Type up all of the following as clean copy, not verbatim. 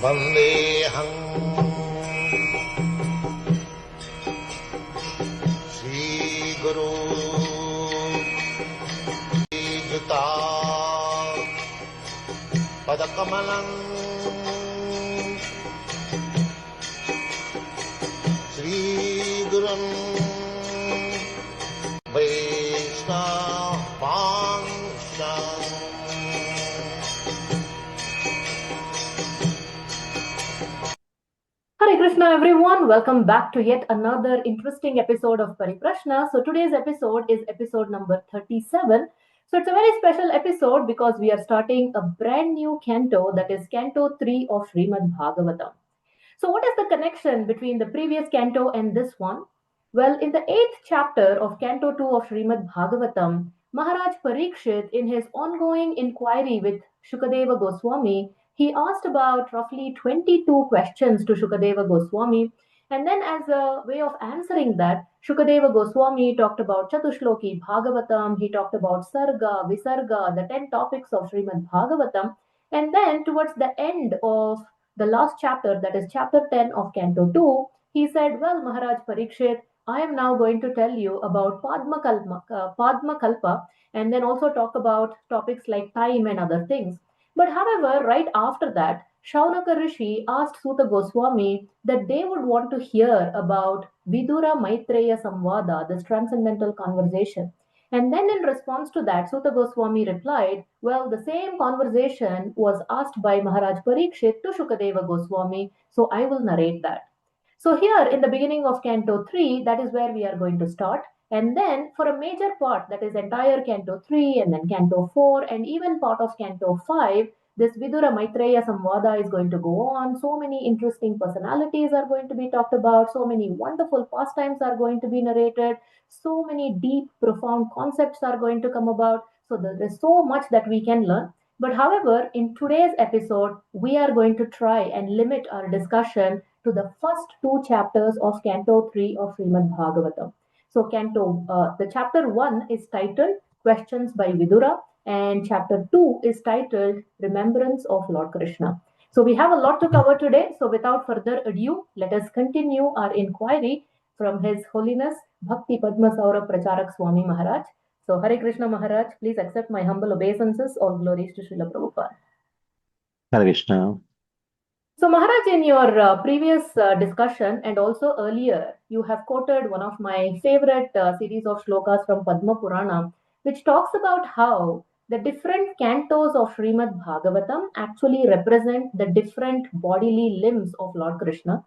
Vandeham Shri Guru Juta Padakamalam Shri Gurum Vaishnavamsam. Hare Krishna everyone, welcome back to yet another interesting episode of Pariprashna. So today's episode is episode number 37. So it's a very special episode because we are starting a brand new canto, that is Canto 3 of Srimad Bhagavatam. So what is the connection between the previous canto and this one? Well, in the 8th chapter of Canto 2 of Srimad Bhagavatam, Maharaj Parikshit, in his ongoing inquiry with Sukadeva Goswami, he asked about roughly 22 questions to Sukadeva Goswami. And then, as a way of answering that, Sukadeva Goswami talked about Chatushloki Bhagavatam, he talked about Sarga, Visarga, the 10 topics of Srimad Bhagavatam. And then, towards the end of the last chapter, that is chapter 10 of Canto 2, he said, well, Maharaj Parikshit, I am now going to tell you about Padma Kalpa, and then also talk about topics like time and other things. But however, right after that, Shaunaka Rishi asked Suta Goswami that they would want to hear about Vidura Maitreya Samvada, this transcendental conversation. And then in response to that, Suta Goswami replied, well, the same conversation was asked by Maharaj Parikshit to Shukadeva Goswami, so I will narrate that. So here in the beginning of Canto 3, that is where we are going to start. And then for a major part, that is entire Canto 3 and then Canto 4 and even part of Canto 5, this Vidura Maitreya Samvada is going to go on. So many interesting personalities are going to be talked about. So many wonderful pastimes are going to be narrated. So many deep, profound concepts are going to come about. So there is so much that we can learn. But however, in today's episode, we are going to try and limit our discussion to the first two chapters of Canto 3 of Srimad Bhagavatam. So, the chapter 1 is titled Questions by Vidura, and chapter 2 is titled Remembrance of Lord Krishna. So, we have a lot to cover today. So, without further ado, let us continue our inquiry from His Holiness Bhakti Padma Saurabh Pracharak Swami Maharaj. So, Hare Krishna Maharaj, please accept my humble obeisances. All glories to Srila Prabhupada. Hare Krishna. So, Maharaj, in your previous discussion and also earlier, you have quoted one of my favorite series of shlokas from Padma Purana, which talks about how the different cantos of Srimad Bhagavatam actually represent the different bodily limbs of Lord Krishna.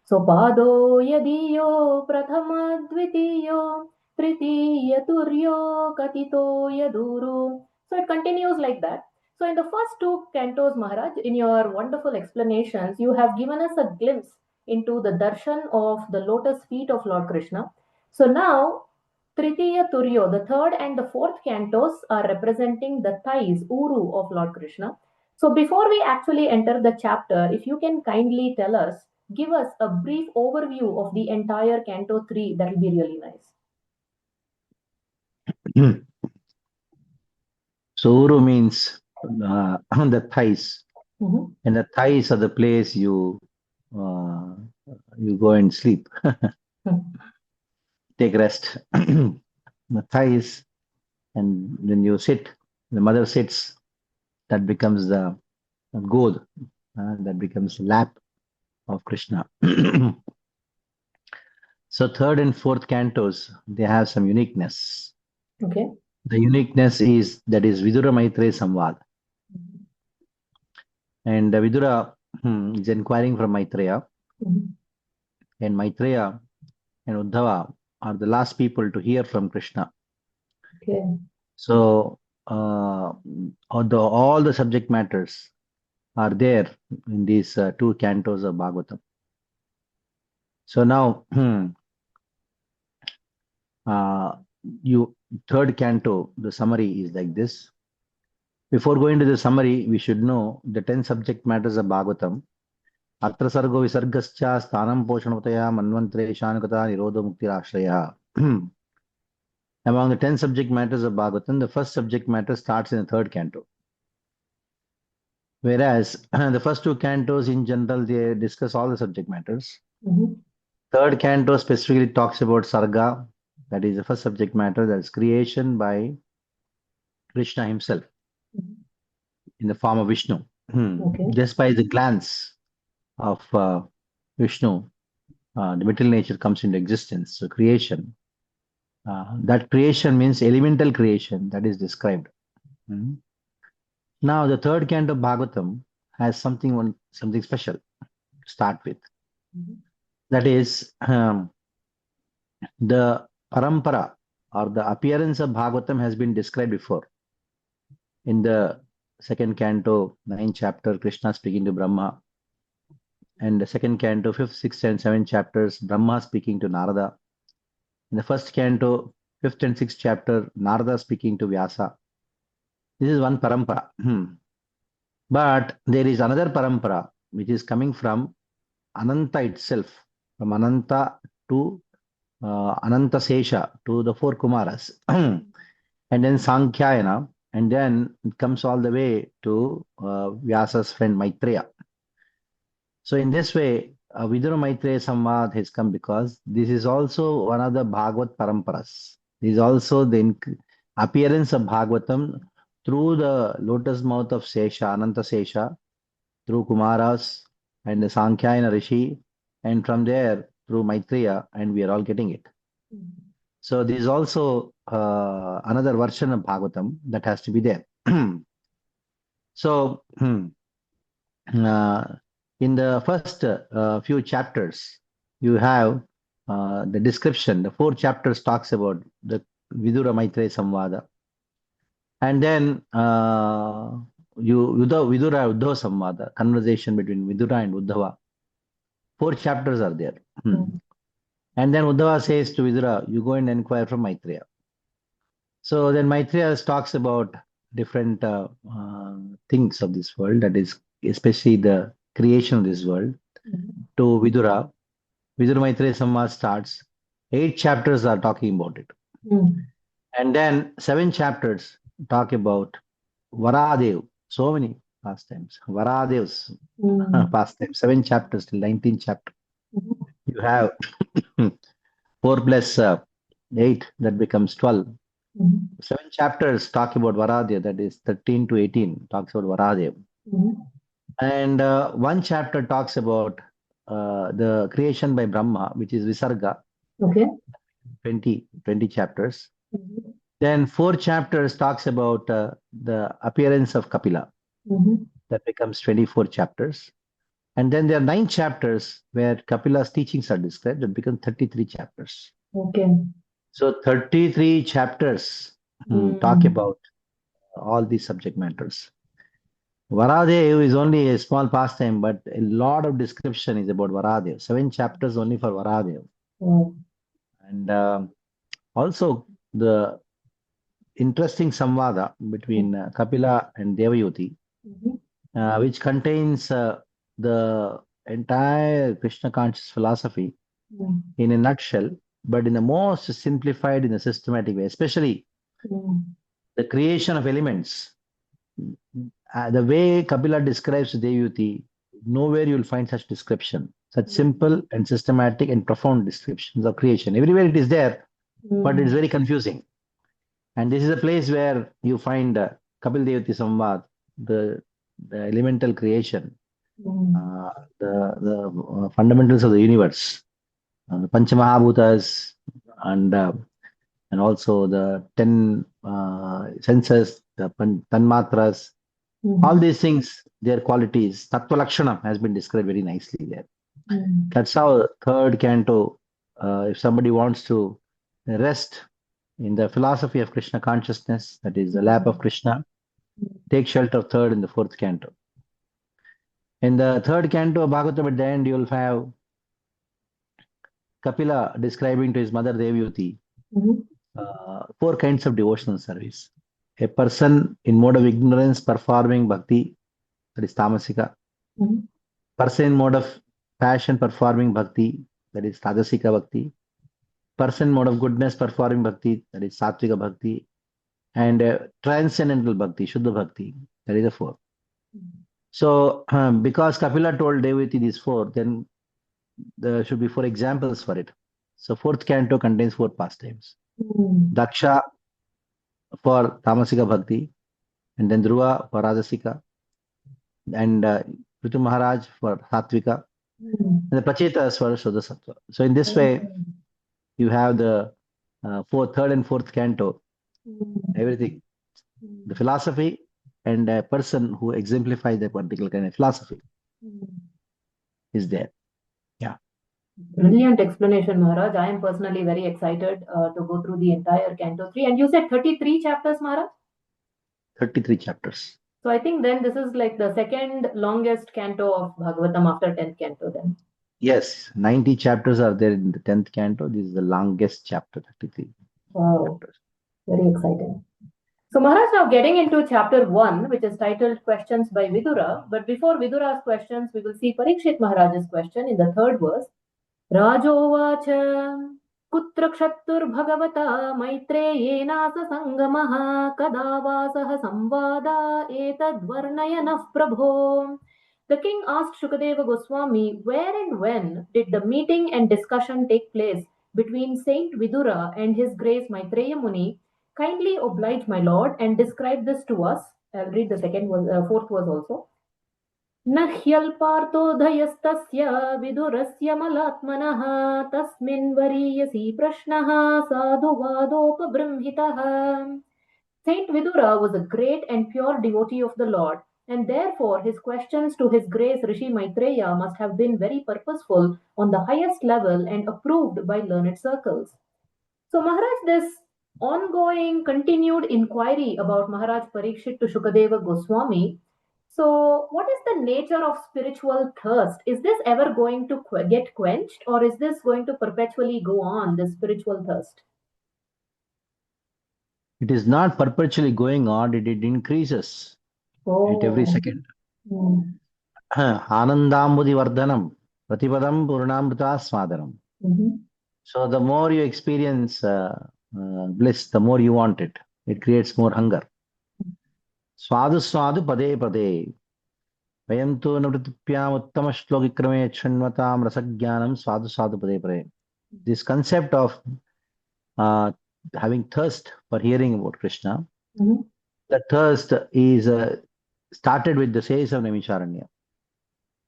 So, Pado Yadiyo Prathama Dvitiyo Tritiya Turyo Katito Yaduru. So, it continues like that. So, in the first two cantos, Maharaj, in your wonderful explanations, you have given us a glimpse into the darshan of the lotus feet of Lord Krishna. So, now, Tritiya Turyo, the third and the fourth cantos, are representing the thighs, Uru, of Lord Krishna. So, before we actually enter the chapter, if you can kindly tell us, give us a brief overview of the entire Canto 3, that will be really nice. So, Uru means the thighs, and the thighs are the place you go and sleep, take rest. The thighs, and when you sit, the mother sits, that becomes the god, that becomes the lap of Krishna. So, third and fourth cantos, they have some uniqueness. Okay. The uniqueness is Vidura Maitreya Samvad. And Vidura is inquiring from Maitreya. And Maitreya and Uddhava are the last people to hear from Krishna. Okay. So, all the subject matters are there in these two cantos of Bhagavatam. So now, third canto, the summary is like this. Before going to the summary, we should know the 10 subject matters of Bhagavatam. Atra sargo visargascha sthanam poshanotaya manvantre shanukata nirodha muktirashraya. Among the 10 subject matters of Bhagavatam, the first subject matter starts in the third canto. Whereas the first two cantos in general, they discuss all the subject matters. Mhm. Third canto specifically talks about Sarga, that is the first subject matter, that's creation by Krishna himself Mhm. in the form of Vishnu. Okay. Just by the glance of Vishnu, the material nature comes into existence. So creation. That creation means elemental creation that is described. Hmm. Now the third canto of Bhagavatam has something special to start with. Mhm. That is the parampara or the appearance of Bhagavatam has been described before. In the second canto, 9th chapter, Krishna speaking to Brahma. And the second canto, 5th, 6th, and 7th chapters, Brahma speaking to Narada. In the first canto, 5th and 6th chapter, Narada speaking to Vyasa. This is one parampara. But there is another parampara which is coming from Ananta itself, from Ananta to Ananta Sesha to the four Kumaras, and then Sankhyayana, and then it comes all the way to Vyasa's friend Maitreya. So in this way, Vidura Maitreya Samvad has come because this is also one of the Bhagavad Paramparas. This is also the appearance of Bhagavatam through the lotus mouth of Sesha, Ananta Sesha, through Kumaras and the Sankhya Rishi, and from there through Maitreya, and we are all getting it. Mhm. So this is also another version of Bhagavatam that has to be there. So in the first few chapters, you have the description. The 4 chapters talks about the Vidura Maitreya Samvada, and then Vidura Uddhava Samvada, conversation between Vidura and Uddhava. 4 chapters are there. Mhm. And then Uddhava says to Vidura, you go and inquire from Maitreya. So then Maitreya talks about different things of this world, that is, especially the creation of this world, Mhm. to Vidura. Vidura Maitreya Samvad starts. 8 chapters are talking about it. Mhm. And then 7 chapters talk about Varadev. So many pastimes. Varadev's Mhm. pastimes. 7 chapters till 19th chapter. Mhm. You have 4 plus 8, that becomes 12. Mhm. 7 chapters talk about Varadev, that is 13 to 18 talks about Varadev. Mhm. And 1 chapter talks about the creation by Brahma, which is Visarga, Okay. 20 chapters. Mhm. Then 4 chapters talks about the appearance of Kapila, Mhm. that becomes 24 chapters. And then there are 9 chapters where Kapila's teachings are described, that become 33 chapters. Okay. So 33 chapters talk Mhm. about all these subject matters. Varadev is only a small pastime, but a lot of description is about Varadev. 7 chapters only for Varadev. Oh. And also the interesting samvada between Kapila and Devayuti, Mhm. which contains the entire Krishna conscious philosophy Mhm. in a nutshell, but in the most simplified, in a systematic way, especially Mhm. the creation of elements. The way Kapila describes Devayuti, nowhere you will find such description, such simple and systematic and profound descriptions of creation. Everywhere it is there, but it is Mhm. very confusing. And this is a place where you find Kapil Devati Samvad, the elemental creation, Mhm. uh, the fundamentals of the universe, the Panchamahabhutas, and also the 10 senses, the Tanmatras, all Mhm. these things, their qualities, Tattva Lakshana has been described very nicely there. Mhm. That's how third canto, if somebody wants to rest in the philosophy of Krishna consciousness, that is the lap of Krishna, take shelter of third and the fourth canto. In the third canto of Bhagavatam, at the end, you'll have Kapila describing to his mother Devayuti Mhm. 4 kinds of devotional service. A person in mode of ignorance performing bhakti, that is tamasika. Mhm. Person in mode of passion performing bhakti, that is rajasika bhakti. Person in mode of goodness performing bhakti, that is satvika bhakti. And transcendental bhakti, shuddha bhakti, that is the 4. So, because Kapila told Devati these four, then there should be four examples for it. So, fourth canto contains four pastimes. Daksha for Tamasika Bhakti, and then Dhruva for Rajasika, and Ritu Maharaj for Satvika, and the Prachetas for Shuddha Sattva. So, in this way, you have the third and fourth canto, everything, the philosophy, and a person who exemplifies that particular kind of philosophy is there. Yeah. Brilliant explanation, Maharaj. I am personally very excited to go through the entire Canto 3. And you said 33 chapters, Maharaj? 33 chapters. So I think then this is like the second longest canto of Bhagavatam after 10th canto then. Yes, 90 chapters are there in the 10th canto. This is the longest chapter, 33 chapters. Very exciting. So Maharaj, now getting into chapter 1, which is titled Questions by Vidura. But before Vidura's questions, we will see Parikshit Maharaj's question in the third verse. Rajovacha कुत्र क्षत्तुर्भगवता मैत्रेयेनास संगमः कदा वासः संवादा एतद्वर्णयनः प्रभो. The king asked Sukadeva Goswami, where and when did the meeting and discussion take place between Saint Vidura and His Grace Maitreya Muni? Kindly oblige, my lord, and describe this to us. I'll read the fourth verse also. न ह्यल्पार्थोदयस्तस्य विदुरस्य मलात्मनः तस्मिन् वरीयसी प्रश्नः साधुवादोपबृंहितः. Saint Vidura was a great and pure devotee of the Lord, and therefore his questions to His Grace Rishi Maitreya must have been very purposeful on the highest level and approved by learned circles. So Maharaj, this ongoing continued inquiry about Maharaj Parikshit to Sukadeva Goswami. So what is the nature of spiritual thirst? Is this ever going to get quenched, or is this going to perpetually go on, this spiritual thirst? It is not perpetually going on, it increases at every second. Anandambudi vardhanam, pratipadam purnamrita swadanam. So the more you experience bliss, the more you want it. It creates more hunger. Swadu swadu pade pade. Vayam tu navritupyam uttama shlokikrame chanvatam rasagyanam swadu swadu pade pade. This concept of having thirst for hearing about Krishna, the thirst is started with the says of Naimisharanya.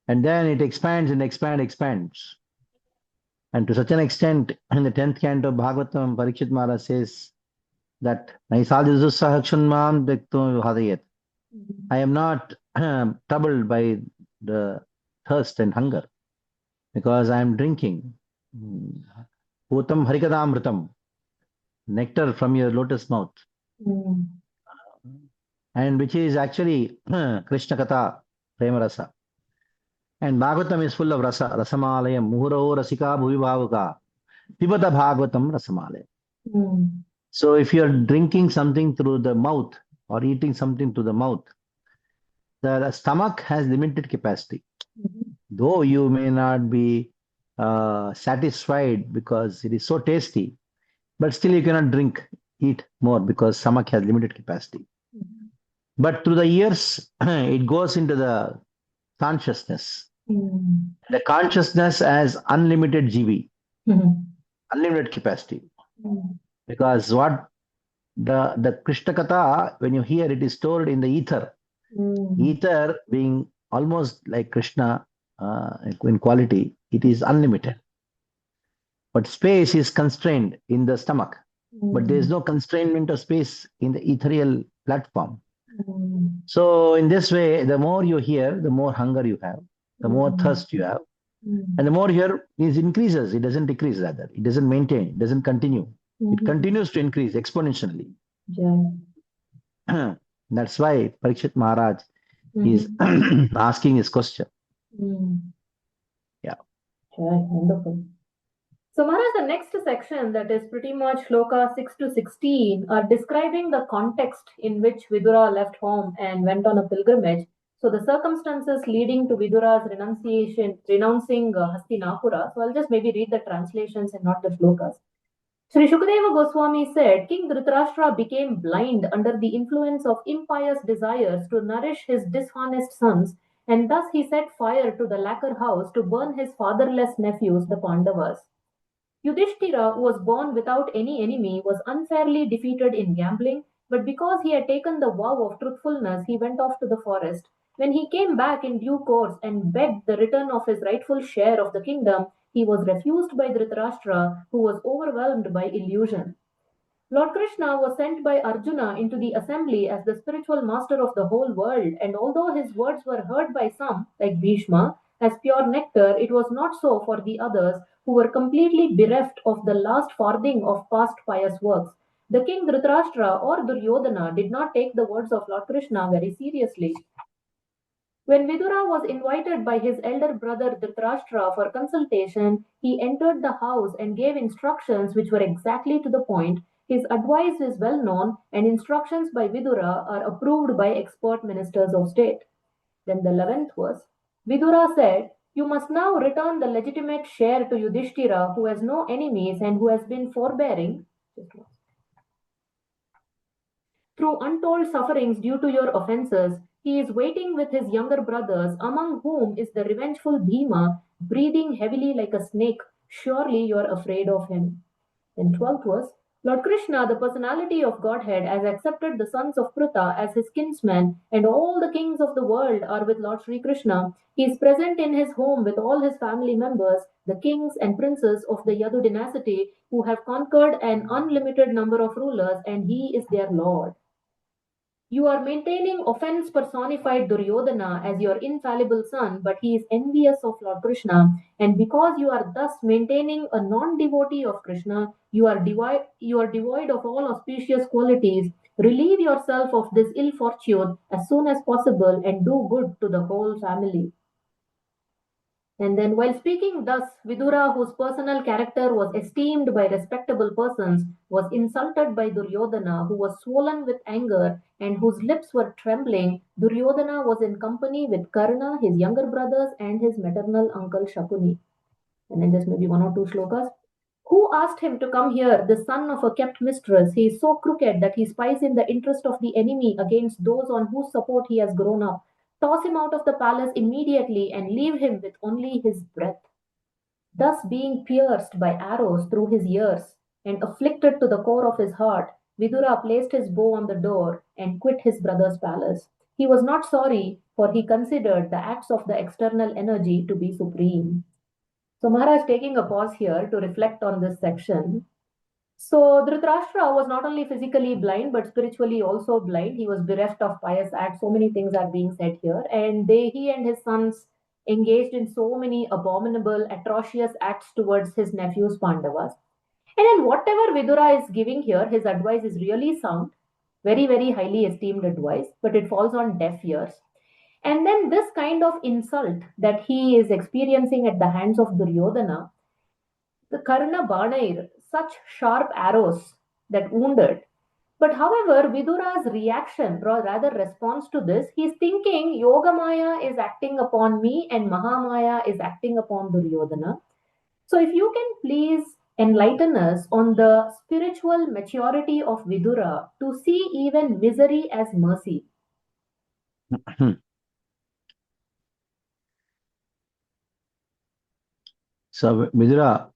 And then it expands and expands. And to such an extent, in the 10th canto of Bhagavatam, Parikshit Maharaj says that I am not troubled by the thirst and hunger because I am drinking Utam Harikadamritam, nectar from your lotus mouth, and which is actually Krishna Katha, Prema Rasa. And Bhagavatam is full of rasa, rasamalayam, muhuro rasika bhuvibhavuka, pibata Bhagavatam rasamalayam. So if you're drinking something through the mouth or eating something through the mouth, the stomach has limited capacity. Though you may not be satisfied because it is so tasty, but still you cannot eat more because stomach has limited capacity. But through the years, it goes into the consciousness. The consciousness has unlimited GB, unlimited capacity. Because what the Krishna Katha, when you hear it, is stored in the ether. Ether being almost like Krishna in quality, it is unlimited. But space is constrained in the stomach. But there is no constrainment of space in the ethereal platform. So in this way, the more you hear, the more hunger you have, the more thirst you have. And the more you hear, it increases. It doesn't decrease, rather. It doesn't maintain. It doesn't continue. It continues to increase exponentially. That's why Parikshit Maharaj is asking his question. Yeah. Wonderful. So Maharaj, the next section, that is pretty much shloka 6 to 16, are describing the context in which Vidura left home and went on a pilgrimage. So the circumstances leading to Vidura's renouncing Hastinapura. So I'll just maybe read the translations and not the shlokas. Sri Sukadeva Goswami said, King Dhritarashtra became blind under the influence of impious desires to nourish his dishonest sons and thus he set fire to the lacquer house to burn his fatherless nephews, the Pandavas. Yudhishthira, who was born without any enemy, was unfairly defeated in gambling, but because he had taken the vow of truthfulness, he went off to the forest. When he came back in due course and begged the return of his rightful share of the kingdom, he was refused by Dhritarashtra, who was overwhelmed by illusion. Lord Krishna was sent by Arjuna into the assembly as the spiritual master of the whole world, and although his words were heard by some, like Bhishma, as pure nectar, it was not so for the others, who were completely bereft of the last farthing of past pious works. The king Dhritarashtra or Duryodhana did not take the words of Lord Krishna very seriously. When Vidura was invited by his elder brother Dhritarashtra for consultation, he entered the house and gave instructions which were exactly to the point. His advice is well known, and instructions by Vidura are approved by expert ministers of state. Then the 11th verse. Vidura said, "You must now return the legitimate share to Yudhishthira, who has no enemies and who has been forbearing through untold sufferings due to your offenses. He is waiting with his younger brothers, among whom is the revengeful Bhima, breathing heavily like a snake. Surely you are afraid of him." Then 12th verse. Lord Krishna, the personality of Godhead, has accepted the sons of Pruta as his kinsmen, and all the kings of the world are with Lord Sri Krishna. He is present in his home with all his family members, the kings and princes of the Yadu dynasty, who have conquered an unlimited number of rulers, and he is their Lord. You are maintaining offense personified Duryodhana as your infallible son, but he is envious of Lord Krishna. And because you are thus maintaining a non-devotee of Krishna, you are devoid of all auspicious qualities. Relieve yourself of this ill fortune as soon as possible and do good to the whole family. And then, while speaking thus, Vidura, whose personal character was esteemed by respectable persons, was insulted by Duryodhana, who was swollen with anger and whose lips were trembling. Duryodhana was in company with Karna, his younger brothers, and his maternal uncle Shakuni. And then there's maybe one or two shlokas. Who asked him to come here, the son of a kept mistress? He is so crooked that he spies in the interest of the enemy against those on whose support he has grown up. Toss him out of the palace immediately and leave him with only his breath. Thus, being pierced by arrows through his ears and afflicted to the core of his heart, Vidura placed his bow on the door and quit his brother's palace. He was not sorry, for he considered the acts of the external energy to be supreme. So Maharaj taking a pause here to reflect on this section. So Dhritarashtra was not only physically blind but spiritually also blind. He was bereft of pious acts. So many things are being said here, and he and his sons engaged in so many abominable, atrocious acts towards his nephews Pandavas. And then whatever Vidura is giving here, his advice is really sound, very, very highly esteemed advice, but it falls on deaf ears. And then this kind of insult that he is experiencing at the hands of Duryodhana, the Karna Banair, such sharp arrows that wounded. But however, Vidura's reaction, or rather response to this, he's thinking Yogamaya is acting upon me and Mahamaya is acting upon Duryodhana. So if you can please enlighten us on the spiritual maturity of Vidura to see even misery as mercy. So Vidura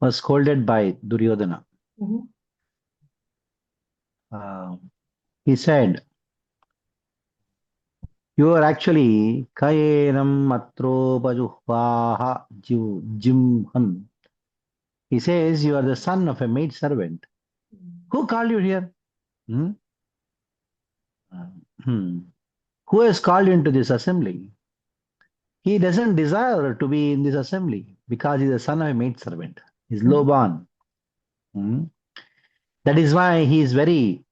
was scolded by Duryodhana. Mhm. He said, "You are actually kayenam matropajuhvaha jimhan." He says, "You are the son of a maid servant. Who called you here? Hmm? Who has called you into this assembly? He doesn't desire to be in this assembly because he is the son of a maid servant. He's low born. That is why he is very,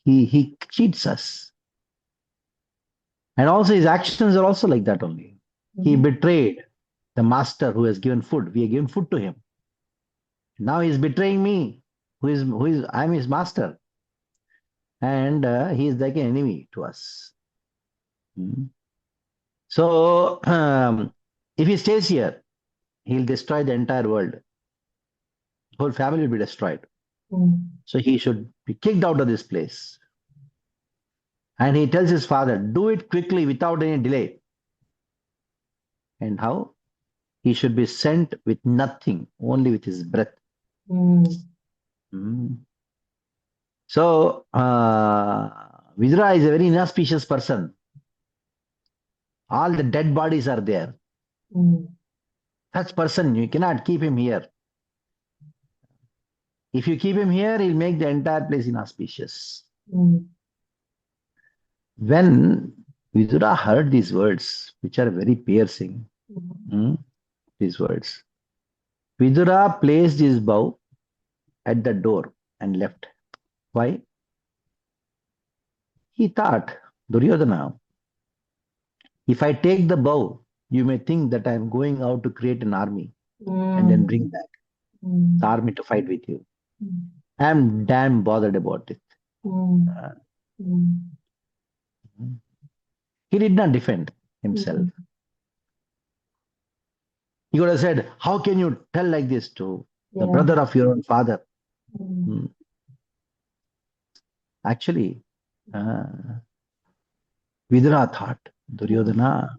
he cheats us. And also his actions are also like that only. He betrayed the master who has given food. We have given food to him. Now he is betraying me, I'm his master. And he is like an enemy to us. So if he stays here, he'll destroy the entire world. The whole family will be destroyed. So he should be kicked out of this place. And he tells his father, do it quickly without any delay. And how? He should be sent with nothing, only with his breath. Mm. So, Vidura is a very inauspicious person. All the dead bodies are there. Such person, you cannot keep him here. If you keep him here, he'll make the entire place inauspicious. When Vidura heard these words, which are very piercing, these words, Vidura placed his bow at the door and left. Why? He thought, Duryodhana, if I take the bow, you may think that I am going out to create an army and then bring back the army to fight with you. I am damn bothered about it. He did not defend himself. He could have said, how can you tell like this to the brother of your own father? Actually, Vidura thought, Duryodhana,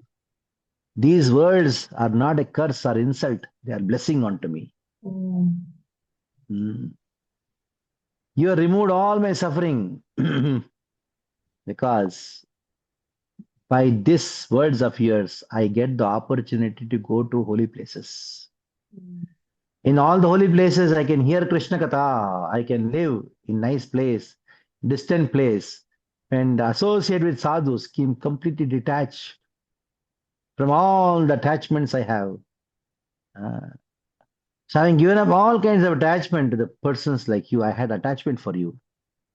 these words are not a curse or insult, they are blessing unto me. You have removed all my suffering because by these words of yours, I get the opportunity to go to holy places. In all the holy places, I can hear Krishna Katha. I can live in nice place, distant place, and associate with sadhus, completely detached from all the attachments I have. So having given up all kinds of attachment to the persons like you, I had attachment for you,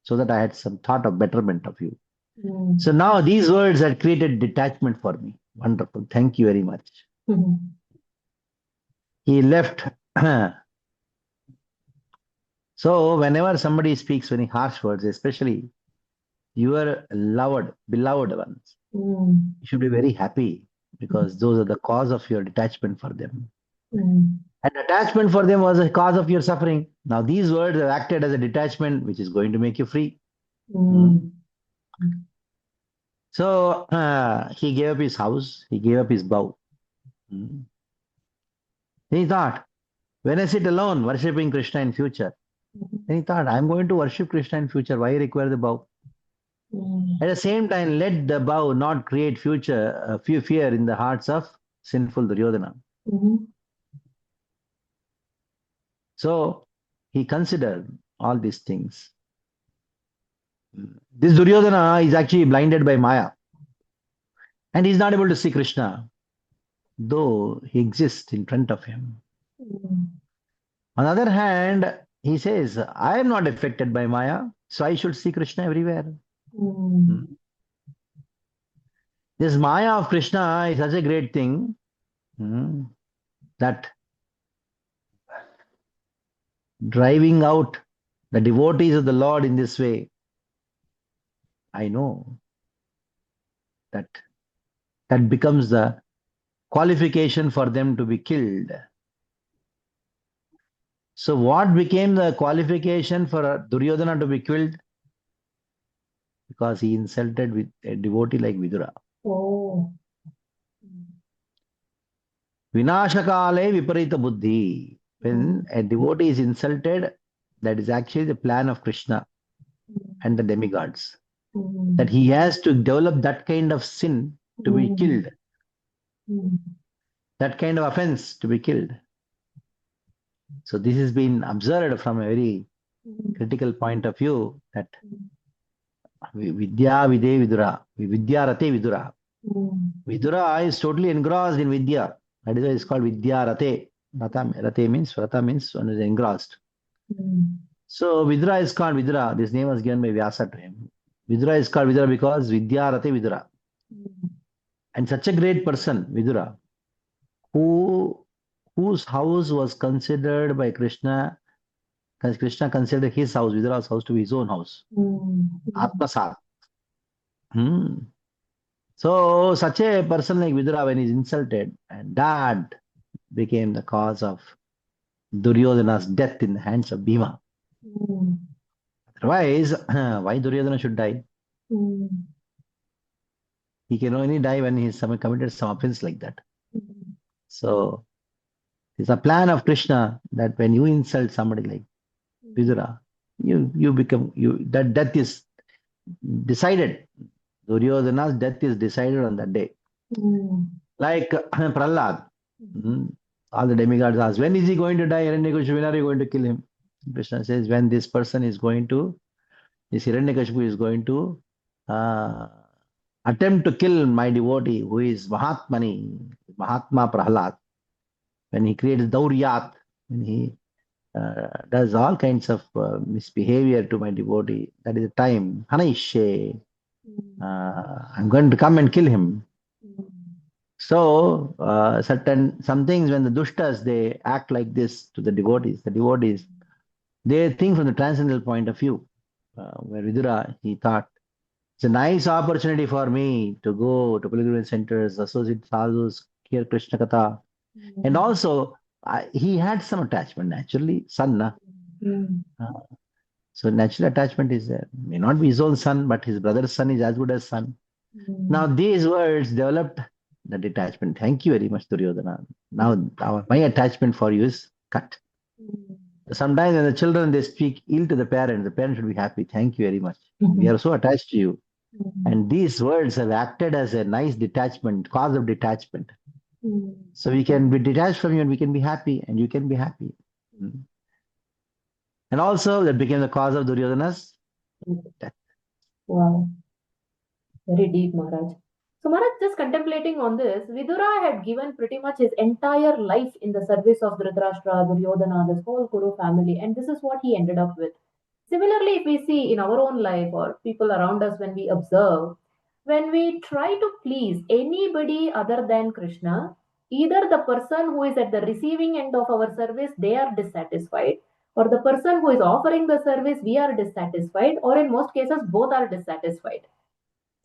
so that I had some thought of betterment of you. So now these words had created detachment for me. Wonderful. Thank you very much. He left. So whenever somebody speaks very harsh words, especially your beloved ones, you should be very happy because those are the cause of your detachment for them. And attachment for them was a cause of your suffering. Now these words have acted as a detachment which is going to make you free. So he gave up his house, he gave up his bow. He thought, when I sit alone worshipping Krishna in future, then he thought, I'm going to worship Krishna in future, why require the bow? At the same time, let the bow not create fear in the hearts of sinful Duryodhana. So he considered all these things. This Duryodhana is actually blinded by Maya. And he's not able to see Krishna, though he exists in front of him. On the other hand, he says, I am not affected by Maya, so I should see Krishna everywhere. This Maya of Krishna is such a great thing that driving out the devotees of the Lord in this way, I know that becomes the qualification for them to be killed. So what became the qualification for Duryodhana to be killed? Because he insulted with a devotee like Vidura. Vinashakale viparita buddhi. When a devotee is insulted, that is actually the plan of Krishna and the demigods. That he has to develop that kind of sin to be killed. That kind of offense to be killed. So this has been observed from a very critical point of view that Vidya Vide Vidura, Vidya Rate Vidura. Vidura is totally engrossed in Vidya. That is why it's called Vidya Rate. Rate means one is engrossed. So Vidura is called Vidura. This name was given by Vyasa to him. Vidura is called Vidura because Vidya Rate Vidura. And such a great person, Vidura, whose house was considered by Krishna, because Krishna considered his house, Vidura's house, to be his own house. Atmasat. So such a person like Vidura, when he's insulted, and that became the cause of Duryodhana's death in the hands of Bhima. Otherwise, why Duryodhana should die? He can only die when he's committed some offense like that. So it's a plan of Krishna that when you insult somebody like Vidura, that death is decided. Duryodhana's death is decided on that day. Like Prahlad, all the demigods ask, when is he going to die? Hiranyakashipu, when are you going to kill him? Krishna says, when this Hiranyakashipu is going to attempt to kill my devotee, who is Mahatma Prahlad, when he creates Dauryat, when he does all kinds of misbehavior to my devotee, that is the time, Hanaishe, I'm going to come and kill him. So, some things when the dushtas, they act like this to the devotees, they think from the transcendental point of view, where Vidura, he thought, it's a nice opportunity for me to go to pilgrimage centers, associate sadhus, hear Krishna Katha. And also, he had some attachment, naturally, son. So natural attachment is there. May not be his own son, but his brother's son is as good as son. Now these words developed the detachment. Thank you very much, Duryodhana. Now my attachment for you is cut. Sometimes when the children, they speak ill to the parent should be happy. Thank you very much. We are so attached to you. And these words have acted as a nice detachment, cause of detachment. So we can be detached from you and we can be happy and you can be happy. And also that became the cause of Duryodhana's death. Wow. Very deep, Maharaj. So Maharaj, just contemplating on this, Vidura had given pretty much his entire life in the service of Dhritarashtra, Duryodhana, this whole Kuru family, and this is what he ended up with. Similarly, if we see in our own life or people around us, when we observe, when we try to please anybody other than Krishna, either the person who is at the receiving end of our service, they are dissatisfied, or the person who is offering the service, we are dissatisfied, or in most cases, both are dissatisfied.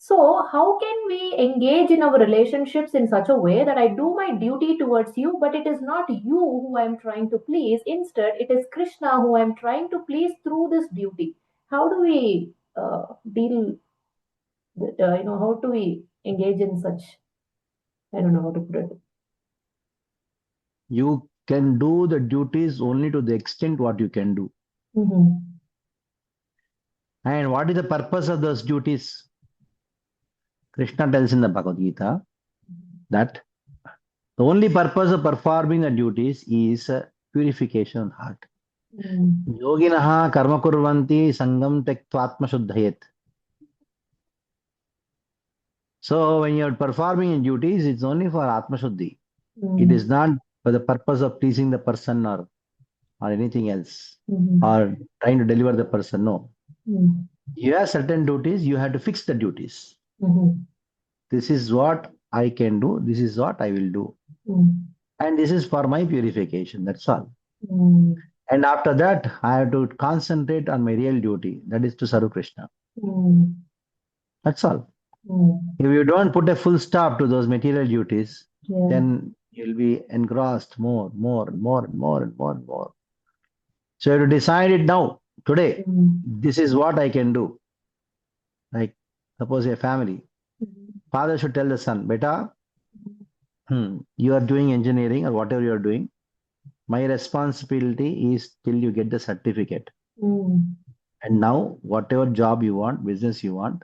So, how can we engage in our relationships in such a way that I do my duty towards you, but it is not you who I am trying to please. Instead, it is Krishna who I am trying to please through this duty. How do we deal with, how do we engage in such, I don't know how to put it. You can do the duties only to the extent what you can do. And what is the purpose of those duties? Krishna tells in the Bhagavad Gita that the only purpose of performing the duties is purification of heart. Yoginaha karma kurvanti sangam tektva atma shuddhayet. So when you are performing duties, it's only for atma shuddhi. It is not for the purpose of pleasing the person or anything else, or trying to deliver the person. No. You have certain duties, you have to fix the duties. This is what I can do, this is what I will do. And this is for my purification, that's all. And after that, I have to concentrate on my real duty, that is to serve Krishna. That's all. If you don't put a full stop to those material duties, then you'll be engrossed more. So you have to decide it now, today. This is what I can do. Like, suppose a family. Father should tell the son, Beta, you are doing engineering or whatever you are doing. My responsibility is till you get the certificate. And now, whatever job you want, business you want,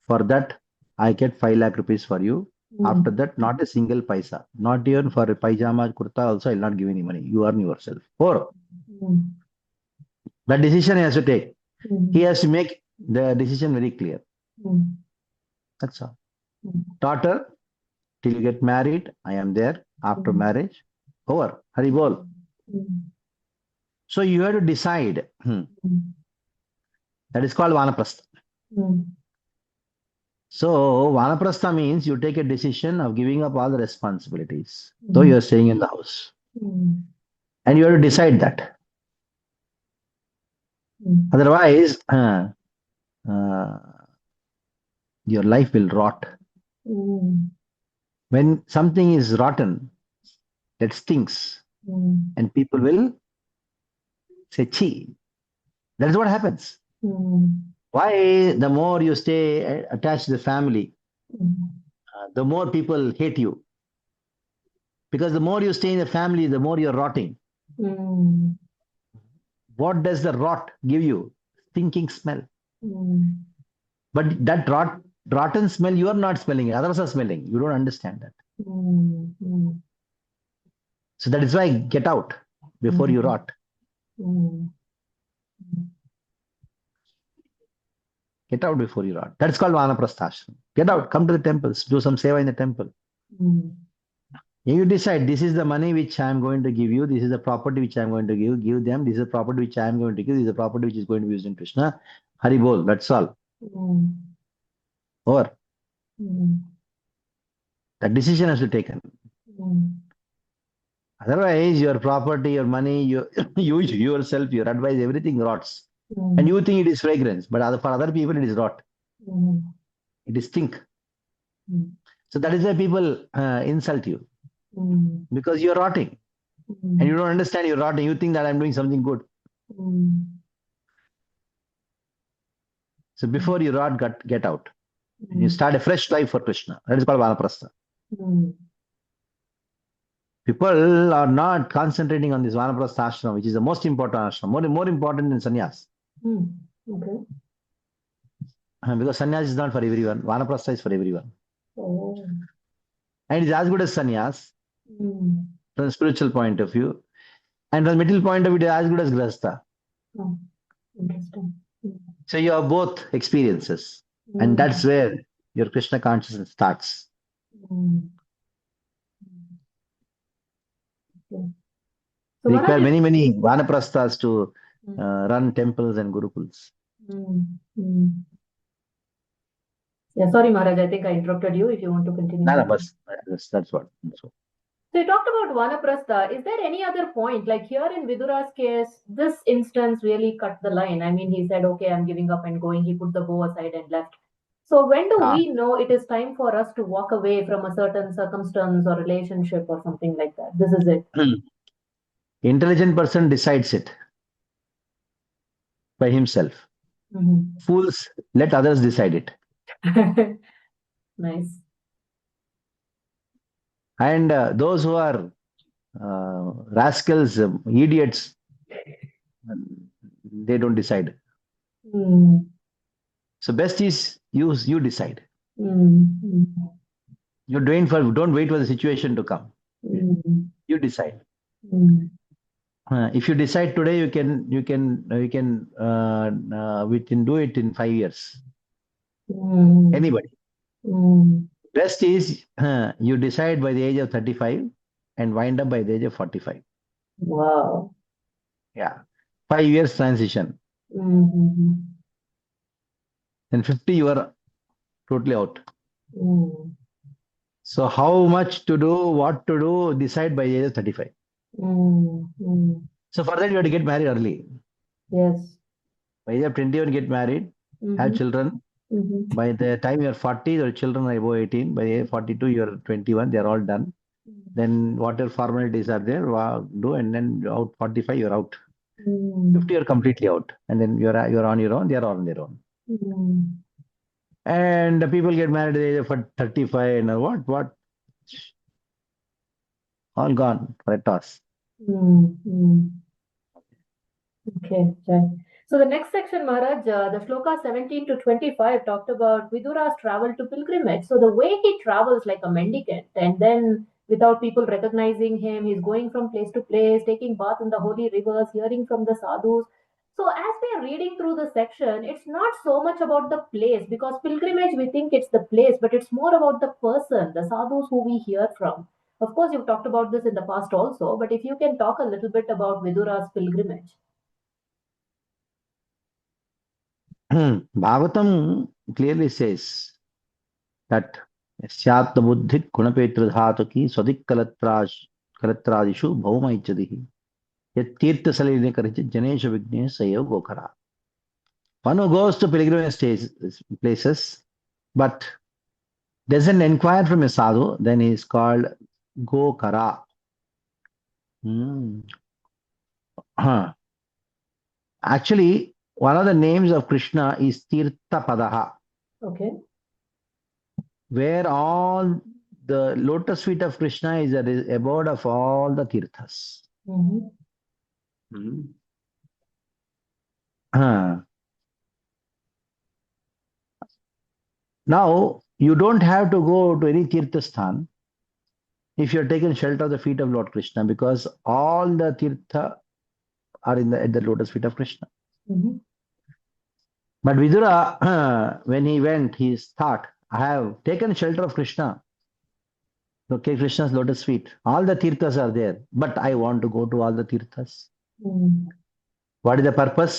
for that, I get 5 lakh rupees for you. After that, not a single paisa. Not even for a pajama, kurta also, I will not give any money. You earn yourself. Or the decision he has to take. He has to make the decision very clear. That's all. Daughter, till you get married, I am there. After marriage, over. Hari bol. So you have to decide. That is called Vanaprastha. So Vanaprastha means you take a decision of giving up all the responsibilities, though you are staying in the house. And you have to decide that. Otherwise, your life will rot. When something is rotten, that stinks, and people will say, "Chi." That is what happens. Why? The more you stay attached to the family, the more people hate you. Because the more you stay in the family, the more you're rotting. Mm. What does the rot give you? Stinking smell. Mm. But that rotten smell, you are not smelling it. Others are smelling. You don't understand that. Mm. Mm. So that is why get out before you rot. Mm. Get out before you rot. That's called Vanaprasthashram. Get out. Come to the temples. Do some seva in the temple. Mm. You decide, this is the money which I am going to give you. This is the property which I am going to give them. This is the property which I am going to give. This is the property which is going to be used in Krishna. Hari bol. That's all. Mm. Over. Mm. That decision has to be taken. Mm. Otherwise, your property, your money, you yourself, your advice, everything rots. Mm. And you think it is fragrance, but for other people, it is rot. Mm. It is stink. Mm. So that is why people insult you. Mm. Because you are rotting. Mm. And you don't understand you're rotting. You think that I'm doing something good. Mm. So before you rot, get out. And you Mm. start a fresh life for Krishna. That is called Vanaprastha. Mm. People are not concentrating on this Vanaprastha ashram, which is the most important ashram, more important than sannyas. Mm. Okay. Because sannyas is not for everyone. Vanaprastha is for everyone. Oh. And it is as good as sannyas Mm. from a spiritual point of view. And from the middle point of view, it is as good as grahastha. Oh. Interesting. Mm. So you have both experiences. And Mm. that's where your Krishna consciousness starts. Mm. Okay. So We require Maharaj, many Vanaprasthas to Mm. run temples and gurukuls. Mm. Mm. Yeah, sorry, Maharaj, I think I interrupted you. If you want to continue. No, that's what. So you talked about Vanaprastha. Is there any other point? Like here in Vidura's case, this instance really cut the line. I mean, he said, okay, I'm giving up and going. He put the bow aside and left. So when do we know it is time for us to walk away from a certain circumstance or relationship or something like that? This is it. Intelligent person decides it by himself. Mhm. Fools let others decide it. Nice. And those who are rascals, idiots, they don't decide. Mm. So best is you decide. Mm. Mm. Don't wait for the situation to come. Mm. You decide. Mm. If you decide today, we can do it in 5 years. Mm. Anybody. Mm. Best is you decide by the age of 35 and wind up by the age of 45. Wow. Yeah. 5 years transition. Mm-hmm. Then 50 you are totally out. Mm. So how much to do, what to do, decide by the age of 35. Mm. Mm. So for that you have to get married early. Yes. By the age of 21 get married, have Mm-hmm. children. Mm-hmm. By the time you are 40, your children are above 18. By the age of 42, you are 21. They are all done. Then whatever formalities are there, do, and then out 45, you're out. Mm. 50, you're completely out. And then you're on your own, they are on their own. Mm. And the people get married at the age of 35 and what? All gone for a toss. Mm. Mm. Okay, right. So the next section, Maharaj, the shloka 17 to 25 talked about Vidura's travel to pilgrimage. So the way he travels like a mendicant, and then without people recognizing him, he's going from place to place, taking bath in the holy rivers, hearing from the sadhus. So as we are reading through the section, it's not so much about the place, because pilgrimage, we think it's the place, but it's more about the person, the sadhus who we hear from. Of course, you've talked about this in the past also, but if you can talk a little bit about Vidura's pilgrimage. Bhagavatam clearly says that Syatma buddhi gunapetra dhatuki swadik kalatradishu bhauma ichadihi yat tirtha saline karicha janesha vignesh sayo gokara. One who goes to pilgrimage places but doesn't inquire from a sadhu, then he is called gokara. Actually, one of the names of Krishna is Tirtha Padaha. Okay. where all the lotus feet of Krishna is the abode of all the tirthas. Mhm. Hmm. Ah. Now, you don't have to go to any tirthasthan if you are taken shelter of the feet of Lord Krishna, because all the tirtha are at the lotus feet of Krishna. Mhm. But Vidura, when he went, he thought, I have taken shelter of Krishna. Okay, Krishna's lotus feet. All the tirthas are there, but I want to go to all the tirthas. Mhm. What is the purpose?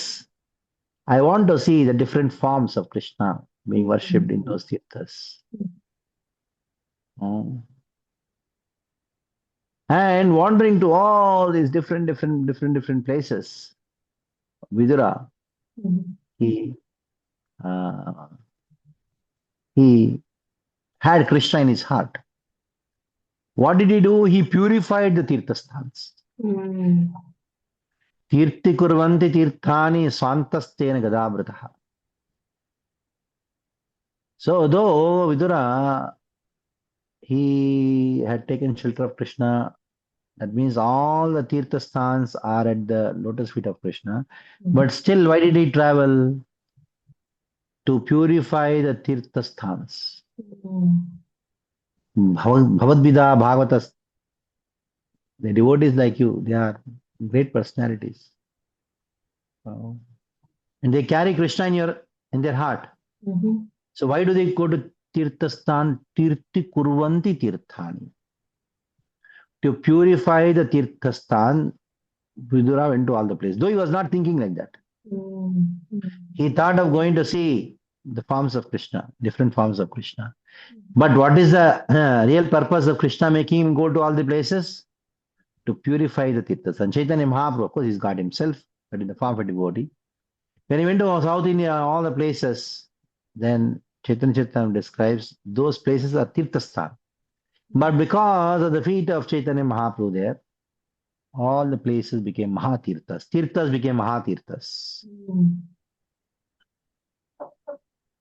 I want to see the different forms of Krishna being worshipped in those tirthas. Mm. And wandering to all these different places. Vidura, Mhm. he uh, he had Krishna in his heart. What did he do? He purified the tirthasthans. Mhm. Tirti kurvanti tirthani swantastena gadabrataha. So though Vidura, he had taken shelter of Krishna, that means all the tirthasthans are at the lotus feet of Krishna. Mhm. But still, why did he travel? To purify the tirthasthans. Mhm. Bhavadvida Bhagavatas, the devotees like you, they are great personalities. Oh. And they carry Krishna in their heart. Mhm. So why do they go to Tirthasthan? Tirti Kurvanti Tirthani. To purify the Tirthasthan, Vidura went to all the places. Though he was not thinking like that. Mhm. He thought of going to see the forms of Krishna, different forms of Krishna. But what is the real purpose of Krishna making him go to all the places? To purify the tirthas. And Chaitanya Mahaprabhu, of course, he's God himself, but in the form of a devotee. When he went to South India, all the places, then Chaitanya Chaitanya describes those places are tirthasthan. But because of the feet of Chaitanya Mahaprabhu there, all the places became Mahatirthas. Tirthas became Mahatirthas. Mhm.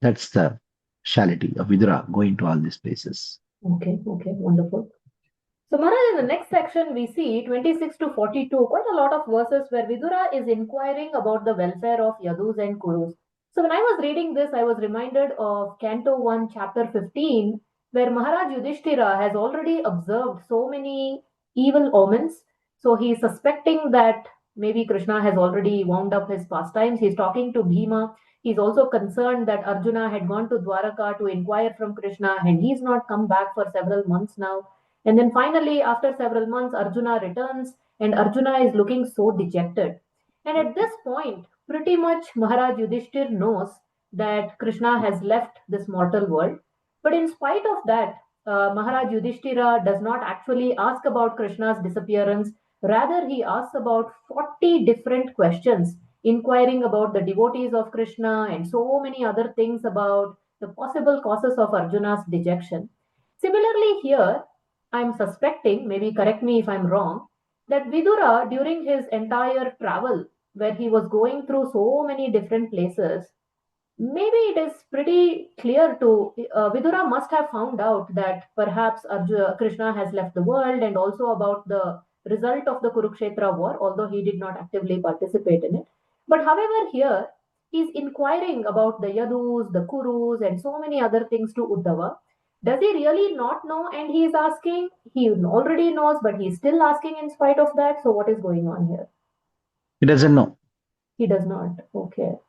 That's the speciality of Vidura going to all these places. Okay, wonderful. So, Maharaj, in the next section, we see 26 to 42, quite a lot of verses where Vidura is inquiring about the welfare of Yadus and Kurus. So, when I was reading this, I was reminded of Canto 1, chapter 15, where Maharaj Yudhishthira has already observed so many evil omens. So, he is suspecting that maybe Krishna has already wound up his pastimes. He's talking to Bhima. He's also concerned that Arjuna had gone to Dwaraka to inquire from Krishna and he's not come back for several months now. And then finally, after several months, Arjuna returns, and Arjuna is looking so dejected. And at this point, pretty much Maharaj Yudhishthir knows that Krishna has left this mortal world. But in spite of that, Maharaj Yudhishthira does not actually ask about Krishna's disappearance. Rather, he asks about 40 different questions, inquiring about the devotees of Krishna and so many other things about the possible causes of Arjuna's dejection. Similarly, here, I'm suspecting, maybe correct me if I'm wrong, that Vidura, during his entire travel, where he was going through so many different places, maybe it is pretty clear to Vidura must have found out that perhaps Krishna has left the world and also about the result of the Kurukshetra war, although he did not actively participate in it. But however, here he's inquiring about the Yadus, the Kurus, and so many other things to Uddhava. Does he really not know? And he is asking, he already knows, but he's still asking in spite of that. So, what is going on here? He doesn't know. He does not. Okay.